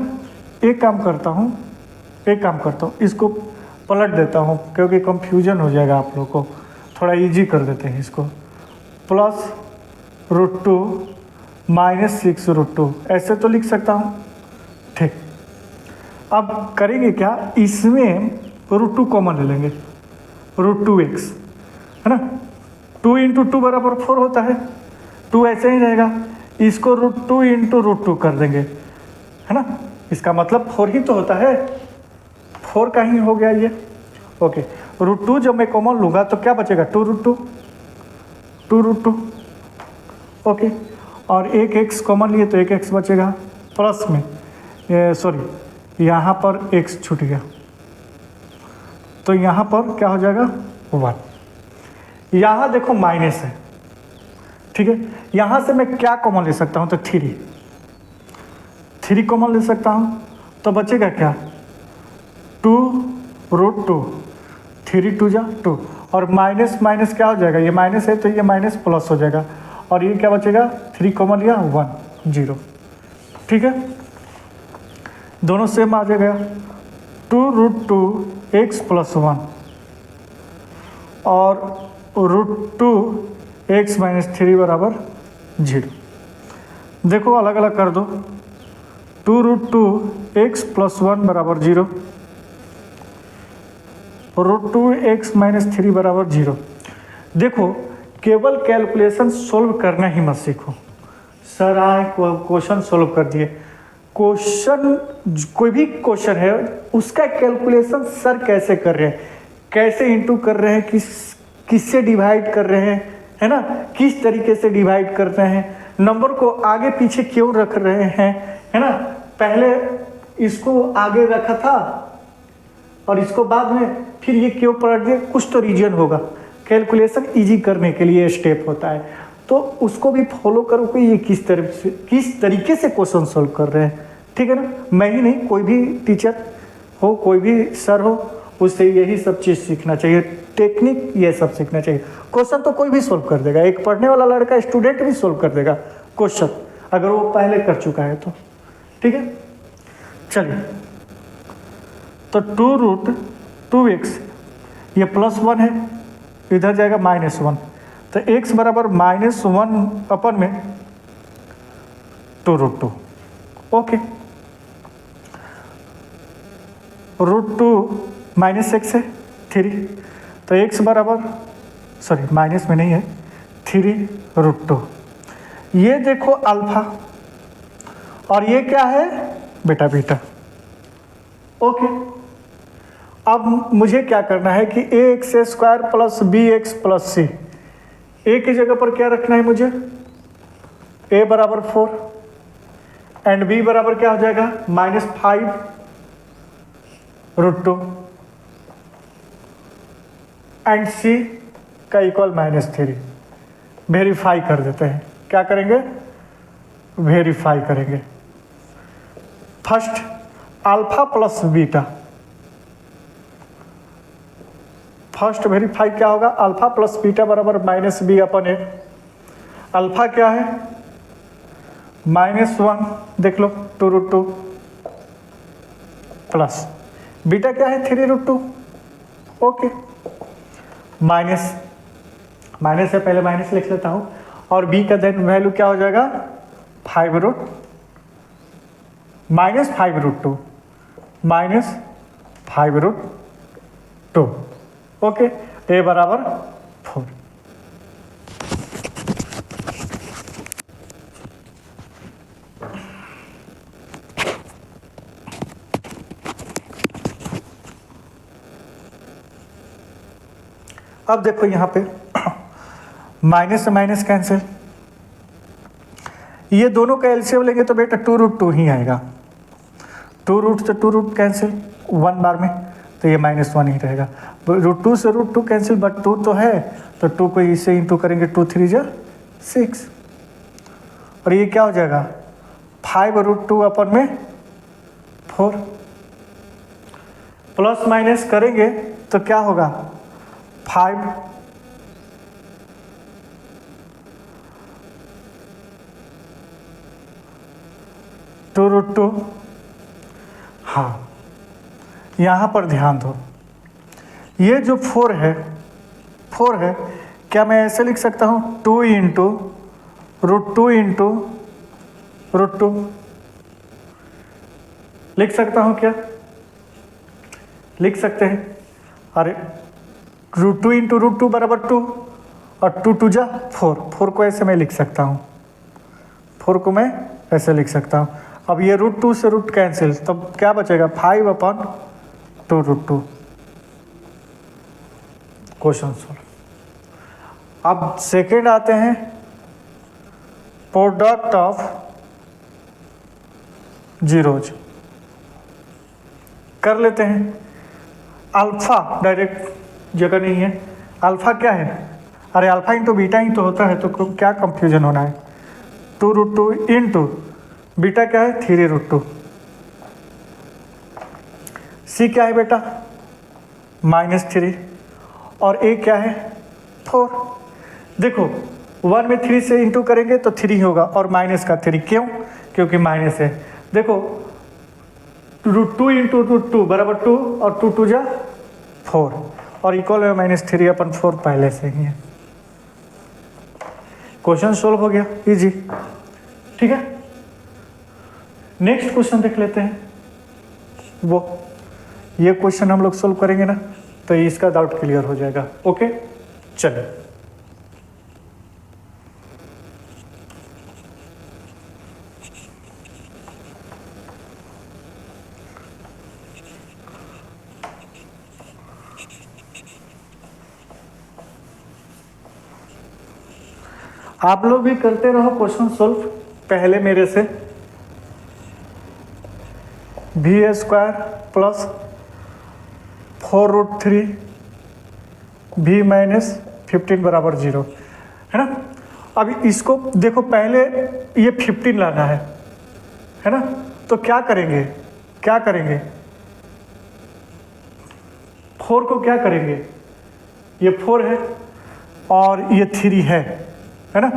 Speaker 1: एक काम करता हूँ, इसको पलट देता हूँ क्योंकि कंफ्यूजन हो जाएगा आप लोग को, थोड़ा इजी कर देते हैं इसको। प्लस √2 -6√2 ऐसे तो लिख सकता हूँ। ठीक, अब करेंगे क्या, इसमें √2 कॉमन ले लेंगे, √2x है ना, 2 × 2 बराबर 4 होता है, 2 ऐसे ही रहेगा, इसको √2 × √2 कर देंगे, है ना, इसका मतलब 4 ही तो होता है, 4 का ही हो गया ये। ओके, √2 जब मैं कॉमन लूँगा तो क्या बचेगा 2√2, ओके, और एक x कॉमन लिए तो एक x बचेगा, प्लस में सॉरी यहाँ पर x छूट गया, तो यहाँ पर क्या हो जाएगा 1। यहाँ देखो माइनस है, ठीक है, यहाँ से मैं क्या कॉमन ले सकता हूँ, तो 3, 3 कॉमन ले सकता हूँ, तो बचेगा क्या 2√2, 3 2 जा 2, और माइनस माइनस क्या हो जाएगा, ये माइनस है तो ये माइनस प्लस हो जाएगा, और ये क्या बचेगा 3 कॉमन लिया 1 0, ठीक है, दोनों सेम आ जाएगा। 2√2x + 1 और √2x - 3 = 0। देखो अलग अलग कर दो, 2√2x + 1 = 0, √2x - 3 = 0। देखो केवल कैलकुलेशन सोल्व करना ही मत सीखो। सर आए क्वेश्चन सोल्व कर दिए, क्वेश्चन कोई भी क्वेश्चन है उसका कैलकुलेशन सर कैसे कर रहे हैं, कैसे इंटू कर रहे हैं, किससे डिवाइड कर रहे हैं, है ना, किस तरीके से डिवाइड कर रहे हैं, नंबर को आगे पीछे क्यों रख रहे हैं, है ना, पहले इसको आगे रखा था और इसको बाद में फिर ये क्यों पलट दिया, कुछ तो रीजन होगा। कैलकुलेशन इजी करने के लिए स्टेप होता है, तो उसको भी फॉलो करो कि ये किस तरीके से क्वेश्चन सोल्व कर रहे हैं, ठीक है ना। मैं ही नहीं, कोई भी टीचर हो, कोई भी सर हो, उससे यही सब चीज़ सीखना चाहिए, टेक्निक ये सब सीखना चाहिए। क्वेश्चन तो कोई भी सोल्व कर देगा, एक पढ़ने वाला लड़का स्टूडेंट भी सोल्व कर देगा क्वेश्चन, अगर वो पहले कर चुका है तो, ठीक है। चलिए, तो 2√2x ये +1 है, इधर जाएगा -1, तो x बराबर -1 अपन में 2√2, ओके। √2 -x है 3, तो x बराबर, सॉरी माइनस में नहीं है, 3√2। ये देखो अल्फा, और ये क्या है बेटा बीटा, ओके। अब मुझे क्या करना है कि ax² + bx + c, a की जगह पर क्या रखना है मुझे, a बराबर 4 एंड b बराबर क्या हो जाएगा -5√2 एंड c का इक्वल -3। वेरीफाई कर देते हैं, क्या करेंगे, वेरीफाई करेंगे। First alpha plus beta, first verify क्या होगा, अल्फा प्लस बीटा बराबर -b/a। अल्फा क्या है -1, देख लो 2√2, प्लस बीटा क्या है 3√2, ओके। माइनस है, पहले माइनस लिख लेता हूँ, और b का देन वैल्यू क्या हो जाएगा -5√2 -5√2, ओके। a बराबर 4। अब देखो यहाँ पे माइनस से माइनस कैंसिल, ये दोनों का एलसीएम लेंगे तो बेटा 2√2 ही आएगा, 2 से 2 कैंसिल 1 बार में, तो ये -1 ही रहेगा। √2 से √2 कैंसिल, बट 2 तो है, तो 2 को इससे इंटू करेंगे, 2 3 जा 6, और ये क्या हो जाएगा 5√2 अपन में 4, प्लस माइनस करेंगे तो क्या होगा 5 2√2। हाँ, यहाँ पर ध्यान दो, ये जो 4 है क्या मैं ऐसे लिख सकता हूँ 2 × √2 लिख सकता हूँ क्या, लिख सकते हैं। अरे √2 × √2 बराबर 2, और 2 2 जा 4 को ऐसे मैं लिख सकता हूँ, 4 को मैं ऐसे लिख सकता हूँ। अब ये √2 से रूट कैंसिल, तब क्या बचेगा 5/2√2। Question solve. अब सेकेंड आते हैं, प्रोडक्ट ऑफ जीरोज कर लेते हैं। अल्फा डायरेक्ट जगह नहीं है, अल्फा क्या है, अरे अल्फा इंटू बीटा ही तो होता है, तो क्या कंफ्यूजन होना है। 2√2 इंटू बीटा क्या है 3√2। सी क्या है बेटा -3 और ए क्या है 4। देखो 1 में 3 से इंटू करेंगे तो 3 होगा और माइनस का 3 क्यों? क्योंकि माइनस है। देखो √2 इंटू √2 बराबर 2 और 2 2 जा 4 और इक्वल में -3 अपन 4 पहले से ही है। क्वेश्चन सोल्व हो गया, इजी। ठीक है, नेक्स्ट क्वेश्चन देख लेते हैं। वो ये क्वेश्चन हम लोग सोल्व करेंगे ना तो इसका डाउट क्लियर हो जाएगा। ओके चलिए, आप लोग भी करते रहो क्वेश्चन सोल्व पहले मेरे से। v² प्लस 4√3 v माइनस 15 बराबर 0 है ना। अभी इसको देखो, पहले ये 15 लाना है ना। तो क्या करेंगे 4 को क्या करेंगे, ये 4 है और ये 3 है ना।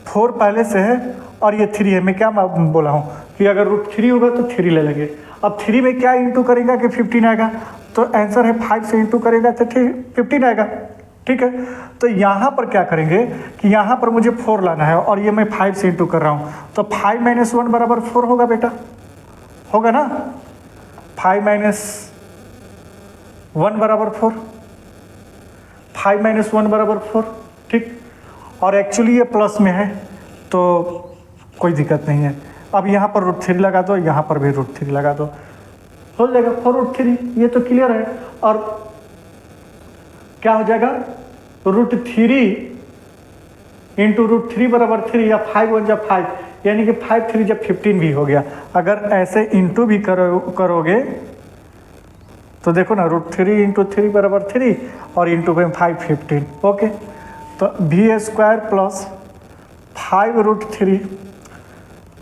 Speaker 1: 4 पहले से है और ये 3 है। मैं क्या बोला हूँ कि अगर √3 होगा तो 3 ले लेंगे। अब 3 में क्या इंटू करेगा कि 15 आएगा, तो आंसर है 5 से इंटू करेगा तो 15 आएगा। ठीक है, तो यहाँ पर क्या करेंगे कि यहाँ पर मुझे 4 लाना है और ये मैं 5 से इंटू कर रहा हूँ, तो 5 - 1 बराबर 4 होगा बेटा, होगा ना। 5 - 1 बराबर 4, 5 - 1 बराबर 4। ठीक, और एक्चुअली ये प्लस में है तो कोई दिक्कत नहीं है। अब यहाँ पर √3 लगा दो, यहाँ पर भी √3 लगा दो, हो जाएगा 4√3। ये तो क्लियर है। और क्या हो जाएगा √3 इंटू √3 बराबर 3 या 5 1 जा 5, यानी कि 5 3 जब 15 भी हो गया। अगर ऐसे इंटू भी करोगे तो देखो ना, √3 इंटू 3 बराबर 3 और इंटू में 5 15। ओके, तो v² प्लस 5√3।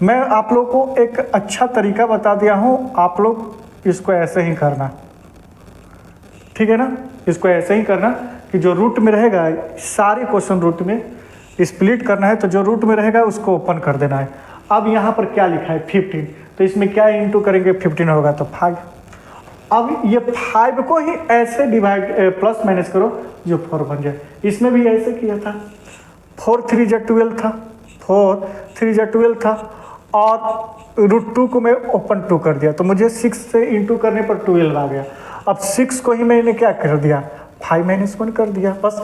Speaker 1: मैं आप लोग को एक अच्छा तरीका बता दिया हूँ, आप लोग इसको ऐसे ही करना। ठीक है ना, इसको ऐसे ही करना कि जो रूट में रहेगा, सारे क्वेश्चन रूट में स्प्लिट करना है, तो जो रूट में रहेगा उसको ओपन कर देना है। अब यहाँ पर क्या लिखा है 15, तो इसमें क्या इंटू करेंगे 15 होगा तो 5। अब ये 5 को ही ऐसे डिवाइड प्लस माइनस करो जो 4 बन जाए। इसमें भी ऐसे किया था, 4 3 जा 12 था, 4 3 जा 12 था और √2 को मैं ओपन 2 कर दिया, तो मुझे 6 से इंटू करने पर 12 आ गया। अब 6 को ही मैंने क्या कर दिया 5 - 1 कर दिया, बस।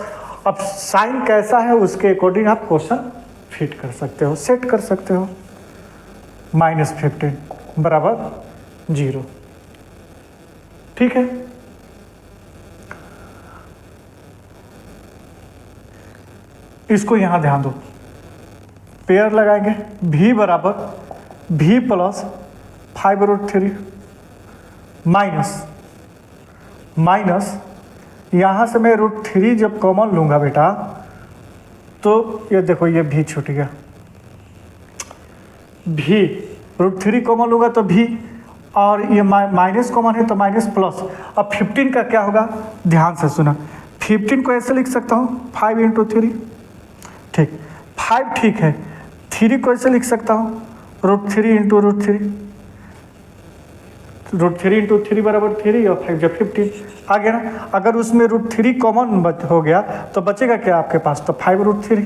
Speaker 1: अब साइन कैसा है उसके अकॉर्डिंग आप क्वेश्चन फिट कर सकते हो, सेट कर सकते हो। -15 बराबर 0। ठीक है, इसको यहां ध्यान दो, पेयर लगाएंगे। v बराबर v प्लस 5√3 माइनस यहाँ से मैं √3 जब कॉमन लूँगा बेटा, तो ये देखो ये v छूट गया, v √3 कॉमन लूँगा तो v, और ये माइनस कॉमन है तो माइनस प्लस। अब 15 का क्या होगा, ध्यान से सुना। 15 को ऐसे लिख सकता हूँ 5 × 3, ठीक 5 ठीक है। 3 को ऐसे लिख सकता हूँ √3 × √3, √3 × 3 बराबर 3 और 5 जब 15 आ गया ना। अगर उसमें √3 कॉमन हो गया तो बचेगा क्या आपके पास, तो 5√3।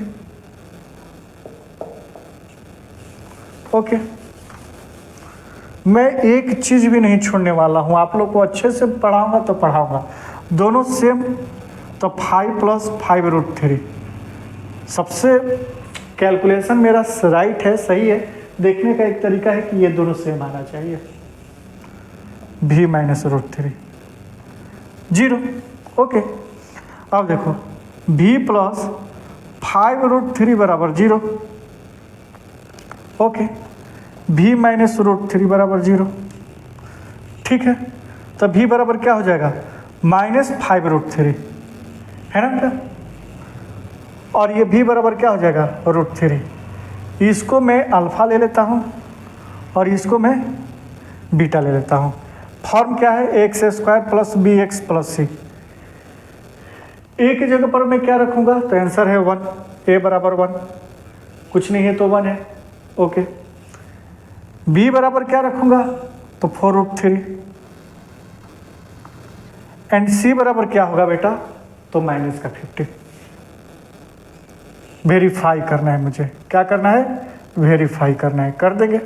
Speaker 1: ओके, मैं एक चीज़ भी नहीं छोड़ने वाला हूँ, आप लोग को अच्छे से पढ़ाऊंगा तो पढ़ाऊंगा, दोनों सेम। तो 5 + 5√3 सबसे कैलकुलेशन मेरा राइट है, सही है। देखने का एक तरीका है कि ये दोनों सेम आना चाहिए। v - √3 0। ओके, अब देखो v + 5√3 बराबर 0। ओके, v - √3 बराबर 0। ठीक है, तो v बराबर क्या हो जाएगा -5√3 है ना बेटा, और ये v बराबर क्या हो जाएगा √3। इसको मैं अल्फा ले लेता हूँ और इसको मैं बीटा ले लेता हूँ। फॉर्म क्या है, x square plus B x plus C. A की जगह पर मैं क्या रखूँगा, तो आंसर है 1, ए बराबर 1, कुछ नहीं है तो 1 है। ओके, बी बराबर क्या रखूँगा, तो 4√3, एंड सी बराबर क्या होगा बेटा, तो माइनस का 50। वेरीफाई करना है मुझे, क्या करना है, वेरीफाई करना है, कर देंगे।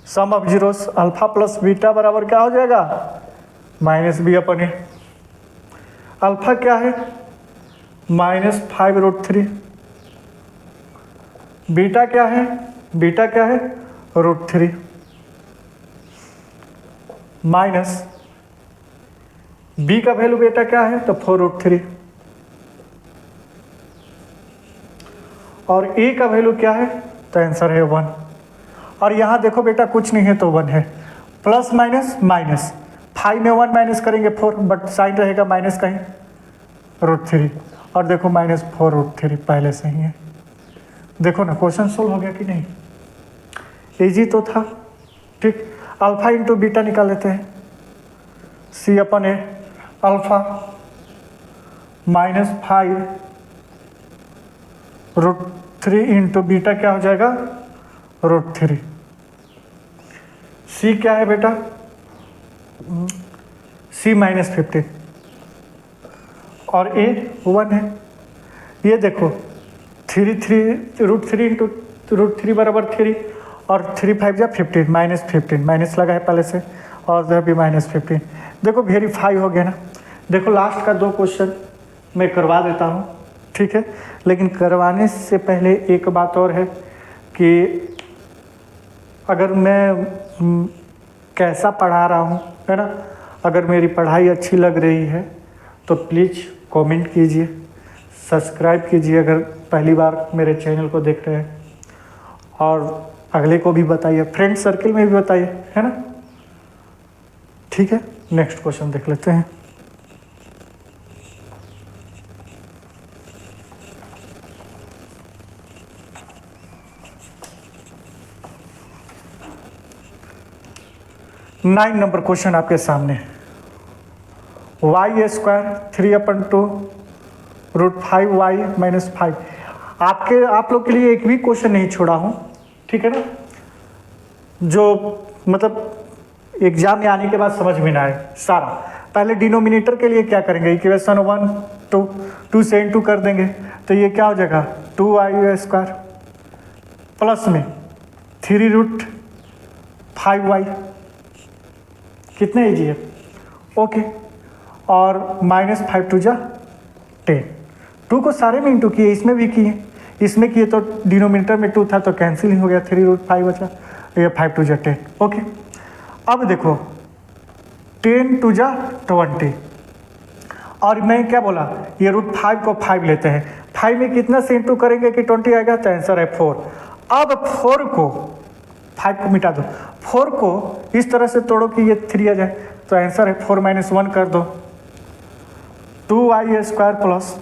Speaker 1: Sum of zeros alpha plus beta बराबर क्या हो जाएगा, minus B upon A. Alpha क्या है, -5√3, बीटा क्या है, बीटा क्या है, √3, माइनस बी का वैल्यू बेटा क्या है, तो 4√3, और ए का वैल्यू क्या है, तो आंसर है 1। और यहाँ देखो बेटा कुछ नहीं है तो 1 है, प्लस माइनस माइनस, 5 में 1 माइनस करेंगे 4, बट साइन रहेगा माइनस का ही, √3, और देखो -4√3 पहले से ही है। देखो ना क्वेश्चन सोल्व हो गया कि नहीं, इजी तो था। ठीक, अल्फा इंटू बीटा निकाल लेते हैं, सी अपन ए, अल्फा -5√3 इंटू बीटा क्या हो जाएगा, √3। सी क्या है बेटा, सी -15, और ए 1 है। ये देखो 3 इंटू √3 बराबर 3, और 3 5 जा 15, -15 माइनस लगा है पहले से, और इधर भी -15। देखो वेरीफाई हो गया ना। देखो लास्ट का 2 क्वेश्चन मैं करवा देता हूँ, ठीक है, लेकिन करवाने से पहले एक बात और है कि अगर मैं कैसा पढ़ा रहा हूँ, है ना, अगर मेरी पढ़ाई अच्छी लग रही है तो प्लीज़ कमेंट कीजिए, सब्सक्राइब कीजिए अगर पहली बार मेरे चैनल को देख रहे हैं, और अगले को भी बताइए, फ्रेंड सर्किल में भी बताइए, है ना। ठीक है, नेक्स्ट क्वेश्चन देख लेते हैं। नाइन नंबर क्वेश्चन आपके सामने, y² 3/2√5y - 5। आप लोग के लिए एक भी क्वेश्चन नहीं छोड़ा हूँ, ठीक है ना, जो मतलब एग्जाम में आने के बाद समझ में ना आए सारा। पहले डिनोमिनेटर के लिए क्या करेंगे, इक्वेशन 1 2 से इंटू कर देंगे, तो ये क्या हो जाएगा 2y² प्लस में 3√5y, कितने इजी है। ओके, और -5 2 जा 10, 2 को सारे में इंटू किए, इसमें भी किए, इसमें किए तो डिनोमिनेटर में 2 था तो कैंसिल ही हो गया, 3√5 बचा, ये 5 2 जा 10। ओके, अब देखो 10 2 जा 20, और मैं क्या बोला, ये √5 को 5 लेते हैं, 5 में कितना से इंटू करेंगे कि 20 आएगा, तो आंसर है 4। अब 4 को 5 को मिटा दो, 4 को इस तरह से तोड़ो कि ये 3 आ जाए, तो आंसर है 4 - 1 कर दो, 2y² प्लस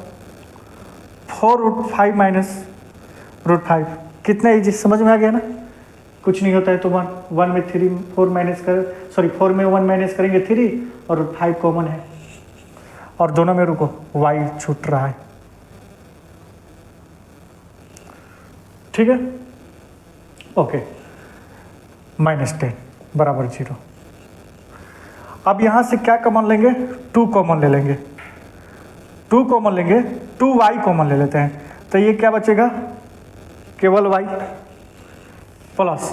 Speaker 1: 4√5 - √5। कितना इजी, समझ में आ गया ना। कुछ नहीं होता है तो 1 में 4 माइनस कर, सॉरी 4 में 1 माइनस करेंगे 3, और 5 कॉमन है, और दोनों में रुको y छूट रहा है, ठीक है। ओके, -10 बराबर 0। अब यहाँ से क्या कॉमन लेंगे, 2 कॉमन ले लेंगे, 2 कॉमन लेंगे, 2y कॉमन ले लेते हैं, तो ये क्या बचेगा, केवल y प्लस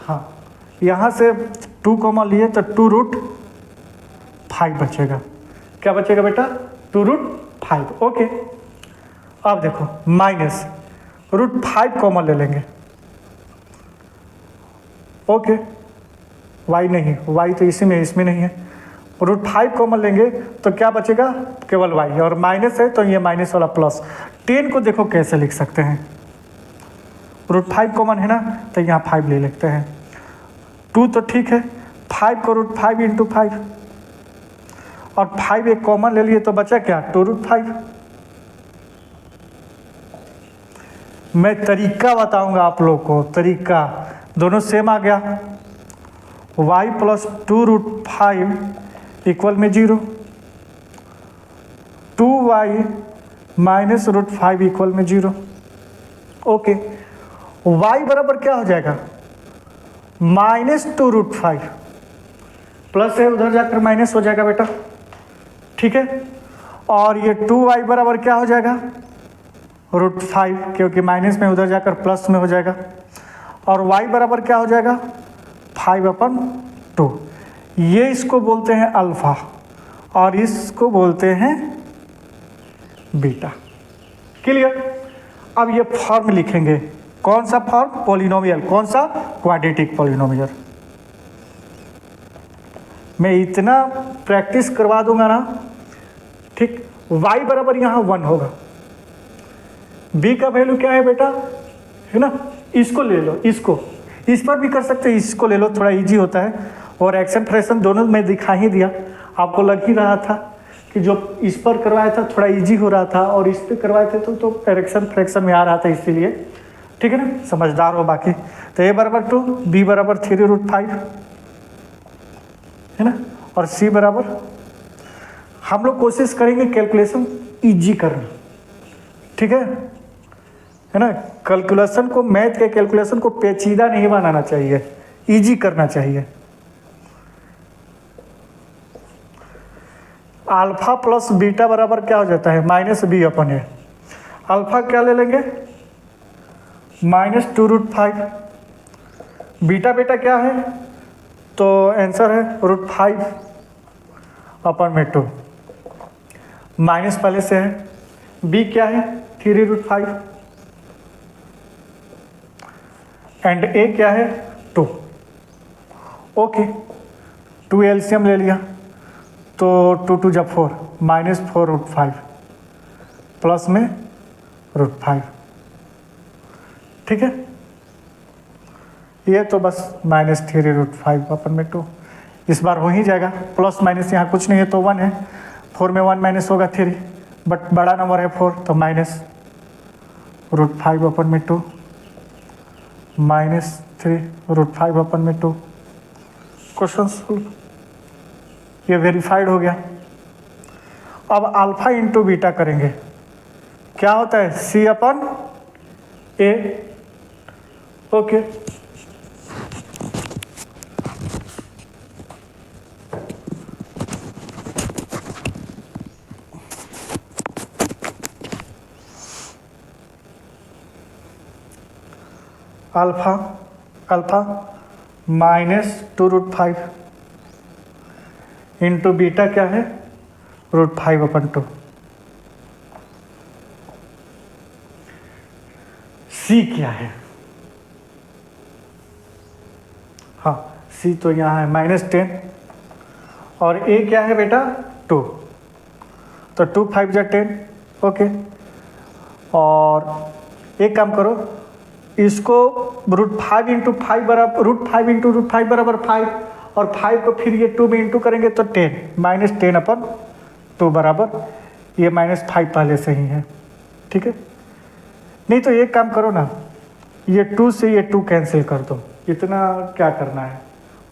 Speaker 1: हाँ, यहाँ से 2 कॉमन लिए तो 2√5 बचेगा। क्या बचेगा बेटा, 2√5। ओके, अब देखो -√5 कॉमन ले लेंगे। ओके, y नहीं, y तो इसी में, इसमें नहीं है, √5 कॉमन लेंगे तो क्या बचेगा, केवल y, और माइनस है तो ये माइनस वाला प्लस। 10 को देखो कैसे लिख सकते हैं, √5 कॉमन है ना, तो यहाँ 5 ले लेते हैं, 2 तो ठीक है, 5 को √5 × 5, और 5 एक कॉमन ले लिए तो बचा क्या 2√5। मैं तरीका बताऊंगा आप लोग को, तरीका दोनों सेम आ गया। y प्लस 2√5 इक्वल में 0, 2y माइनस √5 इक्वल में 0। ओके, y बराबर क्या हो जाएगा माइनस 2√5, प्लस है उधर जाकर माइनस हो जाएगा बेटा, ठीक है। और ये 2y बराबर क्या हो जाएगा √5, क्योंकि माइनस में उधर जाकर प्लस में हो जाएगा। और y बराबर क्या हो जाएगा 5/2। ये इसको बोलते हैं अल्फा और इसको बोलते हैं बीटा। क्लियर। अब ये फॉर्म लिखेंगे, कौन सा फॉर्म पॉलिनोमियल, कौन सा क्वाड्रेटिक पॉलिनोमियल। मैं इतना प्रैक्टिस करवा दूंगा ना, ठीक। y बराबर यहाँ 1 होगा, b का वैल्यू क्या है बेटा, है ना, इसको ले लो, इसको इस पर भी कर सकते हैं, इसको ले लो, थोड़ा इजी होता है। और एक्शन फ्रैक्शन दोनों मैं दिखा ही दिया, आपको लग ही रहा था कि जो इस पर करवाया था थोड़ा इजी हो रहा था और इस पे करवाए थे तो एक्शन फ्रैक्शन में आ रहा था, इसीलिए, ठीक है ना, समझदार हो बाकी। तो a बराबर 2, b बराबर 3√5, है ना, और c बराबर, हम लोग कोशिश करेंगे कैलकुलेशन इजी करना, ठीक है ना। कैलकुलेशन को, मैथ के कैलकुलेशन को पेचीदा नहीं बनाना चाहिए, इजी करना चाहिए। अल्फा प्लस बीटा बराबर क्या हो जाता है -b/a। अल्फा क्या ले लेंगे -2√5, बीटा बेटा क्या है, तो आंसर है √5/2, माइनस पहले से है। b क्या है 3√5 एंड a क्या है 2। ओके, 2 एलसीएम ले लिया तो 2 2 जा 4, -4√5 प्लस में √5, ठीक है। ये तो बस -3√5/2, इस बार हो ही जाएगा, प्लस माइनस यहाँ कुछ नहीं है तो 1 है, 4 में 1 माइनस होगा 3, बट बड़ा नंबर है 4 तो -√5/2 -3√5/2। क्वेश्चन सॉल्व, ये वेरीफाइड हो गया। अब अल्फा इंटू बीटा करेंगे, क्या होता है c/a। Okay, alpha -2√5 into beta क्या है √5/2। सी क्या है, हाँ सी तो यहाँ है -10 और ए क्या है बेटा 2, तो 2 5 जा 10। ओके, और एक काम करो, इसको √5 इंटू 5 बराबर √5 इंटू √5 बराबर 5, और 5 को फिर ये 2 में इंटू करेंगे तो 10, -10/2 बराबर, ये -5 पहले से ही है, ठीक है। नहीं तो एक काम करो ना, ये 2 से ये 2 कैंसिल कर दो, इतना क्या करना है।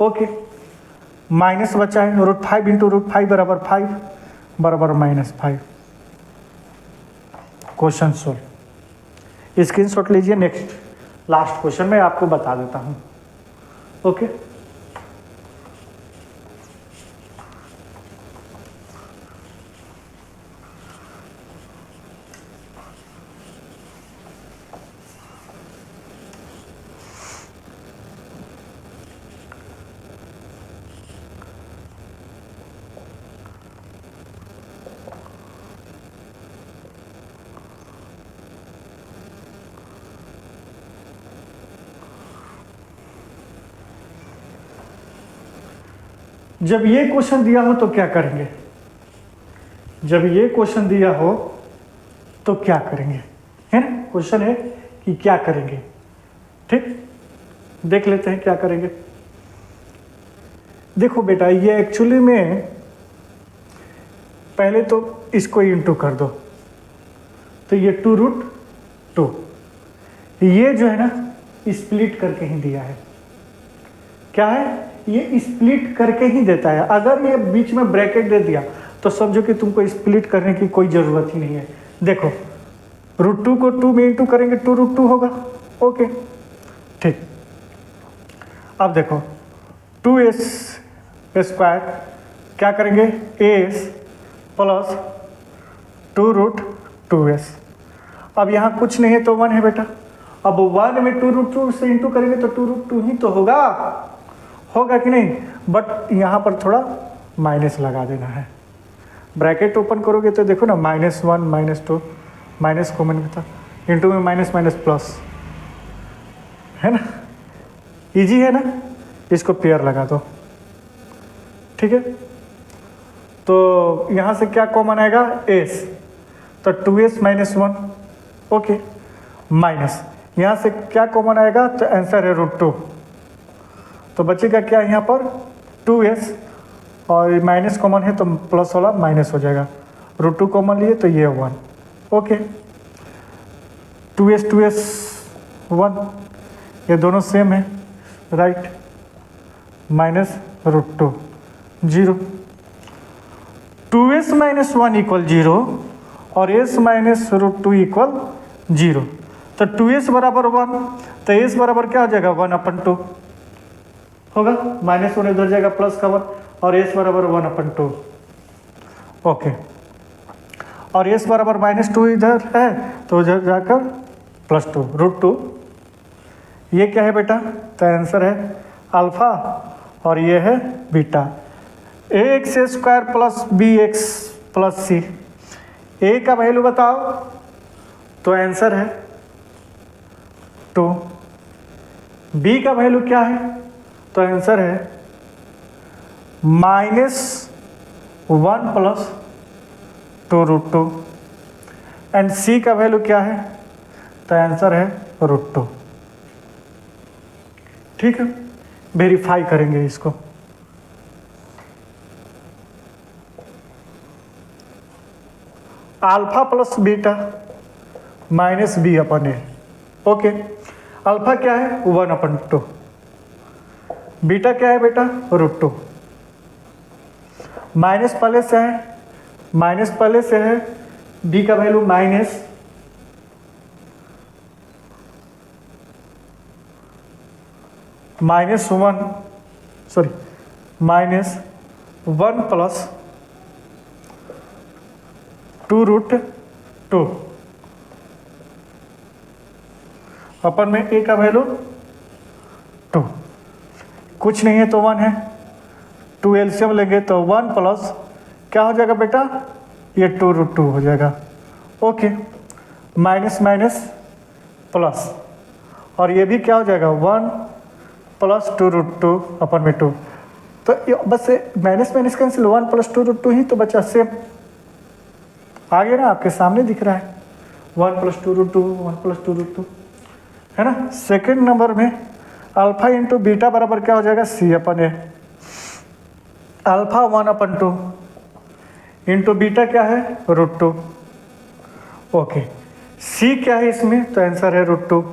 Speaker 1: ओके, माइनस बचा है, √5 इंटू √5 बराबर 5 बराबर -5। क्वेश्चन सोल्व, स्क्रीनशॉट लीजिए। नेक्स्ट लास्ट क्वेश्चन मैं आपको बता देता हूँ। ओके, जब ये क्वेश्चन दिया हो तो क्या करेंगे, जब ये क्वेश्चन दिया हो तो क्या करेंगे, है ना। क्वेश्चन है कि क्या करेंगे, ठीक, देख लेते हैं क्या करेंगे। देखो बेटा, ये एक्चुअली में पहले तो इसको इंटू कर दो, तो ये 2√2, ये जो है ना स्प्लिट करके ही दिया है। क्या है? ये स्प्लिट करके ही देता है। अगर ये बीच में ब्रैकेट दे दिया तो समझो कि तुमको स्प्लिट करने की कोई ज़रूरत ही नहीं है। देखो √2 को 2 में इंटू करेंगे 2√2 होगा। ओके ठीक। अब देखो 2s² क्या करेंगे, as प्लस 2√2s। अब यहाँ कुछ नहीं है तो 1 है बेटा। अब 1 में 2√2 से इंटू करेंगे तो 2√2 ही तो होगा कि नहीं। बट यहाँ पर थोड़ा माइनस लगा देना है। ब्रैकेट ओपन करोगे तो देखो ना -1 -2 माइनस कॉमन में था, इंटू में माइनस माइनस प्लस है ना, इजी है ना। इसको पेयर लगा दो, ठीक है। तो यहाँ से क्या कॉमन आएगा, s, तो 2s - 1 ओके, माइनस यहाँ से क्या कॉमन आएगा, तो आंसर है √2। तो बचेगा क्या यहाँ पर 2s, और माइनस कॉमन है तो प्लस वाला माइनस हो जाएगा। √2 कॉमन लिए तो ये 1 ओके। 2s 1, ये दोनों सेम है राइट, माइनस √2 0। 2s - 1 = 0 और s - √2 = 0। तो 2s बराबर 1, तो s बराबर क्या हो जाएगा 1/2 होगा, -1 इधर जाएगा प्लस का 1, और s बराबर 1/2 ओके। और s बराबर -2 इधर है तो इधर जाकर +2 √2। ये क्या है बेटा, तो आंसर है अल्फा और ये है beta. ax² + bx + c, a का वैल्यू बताओ, तो आंसर है 2। b का वैल्यू क्या है, तो आंसर है -1 + 2√2, एंड c का वैल्यू क्या है, तो आंसर है √2। ठीक है, वेरीफाई करेंगे इसको। Alpha plus beta -b/a okay. Alpha क्या है 1/2, बीटा क्या है बेटा √2। माइनस पहले से है, b का वैल्यू -1 + 2√2 अपन में a का वैल्यू 2, कुछ नहीं है तो 1 है, 2 एलसीएम लेंगे तो 1 प्लस क्या हो जाएगा बेटा, ये 2√2 हो जाएगा ओके। माइनस माइनस प्लस, और ये भी क्या हो जाएगा 1 + 2√2 अपन में 2, तो ये बस माइनस माइनस कैंसिल, 1 + 2√2 ही तो बचा, सेम आ गया ना, आपके सामने दिख रहा है 1 + 2√2 1 + 2√2 है ना। सेकंड नंबर में अल्फा इंटू बीटा बराबर क्या हो जाएगा c/a, अल्फा 1/2 इंटू बीटा क्या है √2 ओके। c क्या है इसमें, तो आंसर है √2,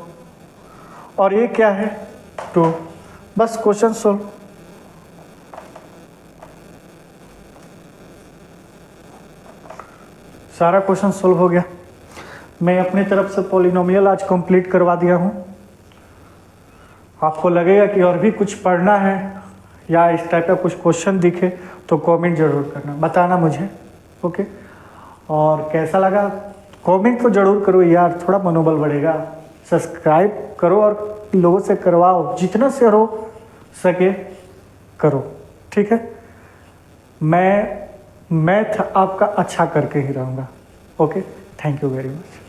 Speaker 1: और ये क्या है 2। बस क्वेश्चन सोल्व। सारा क्वेश्चन सोल्व हो गया। मैं अपनी तरफ से पॉलिनोमियल आज कंप्लीट करवा दिया हूँ। आपको लगेगा कि और भी कुछ पढ़ना है या इस टाइप का कुछ क्वेश्चन दिखे तो कमेंट ज़रूर करना, बताना मुझे ओके। और कैसा लगा कमेंट तो ज़रूर करो यार, थोड़ा मनोबल बढ़ेगा। सब्सक्राइब करो और लोगों से करवाओ, जितना से हो सके करो, ठीक है। मैं मैथ आपका अच्छा करके ही रहूँगा okay. Thank you very much.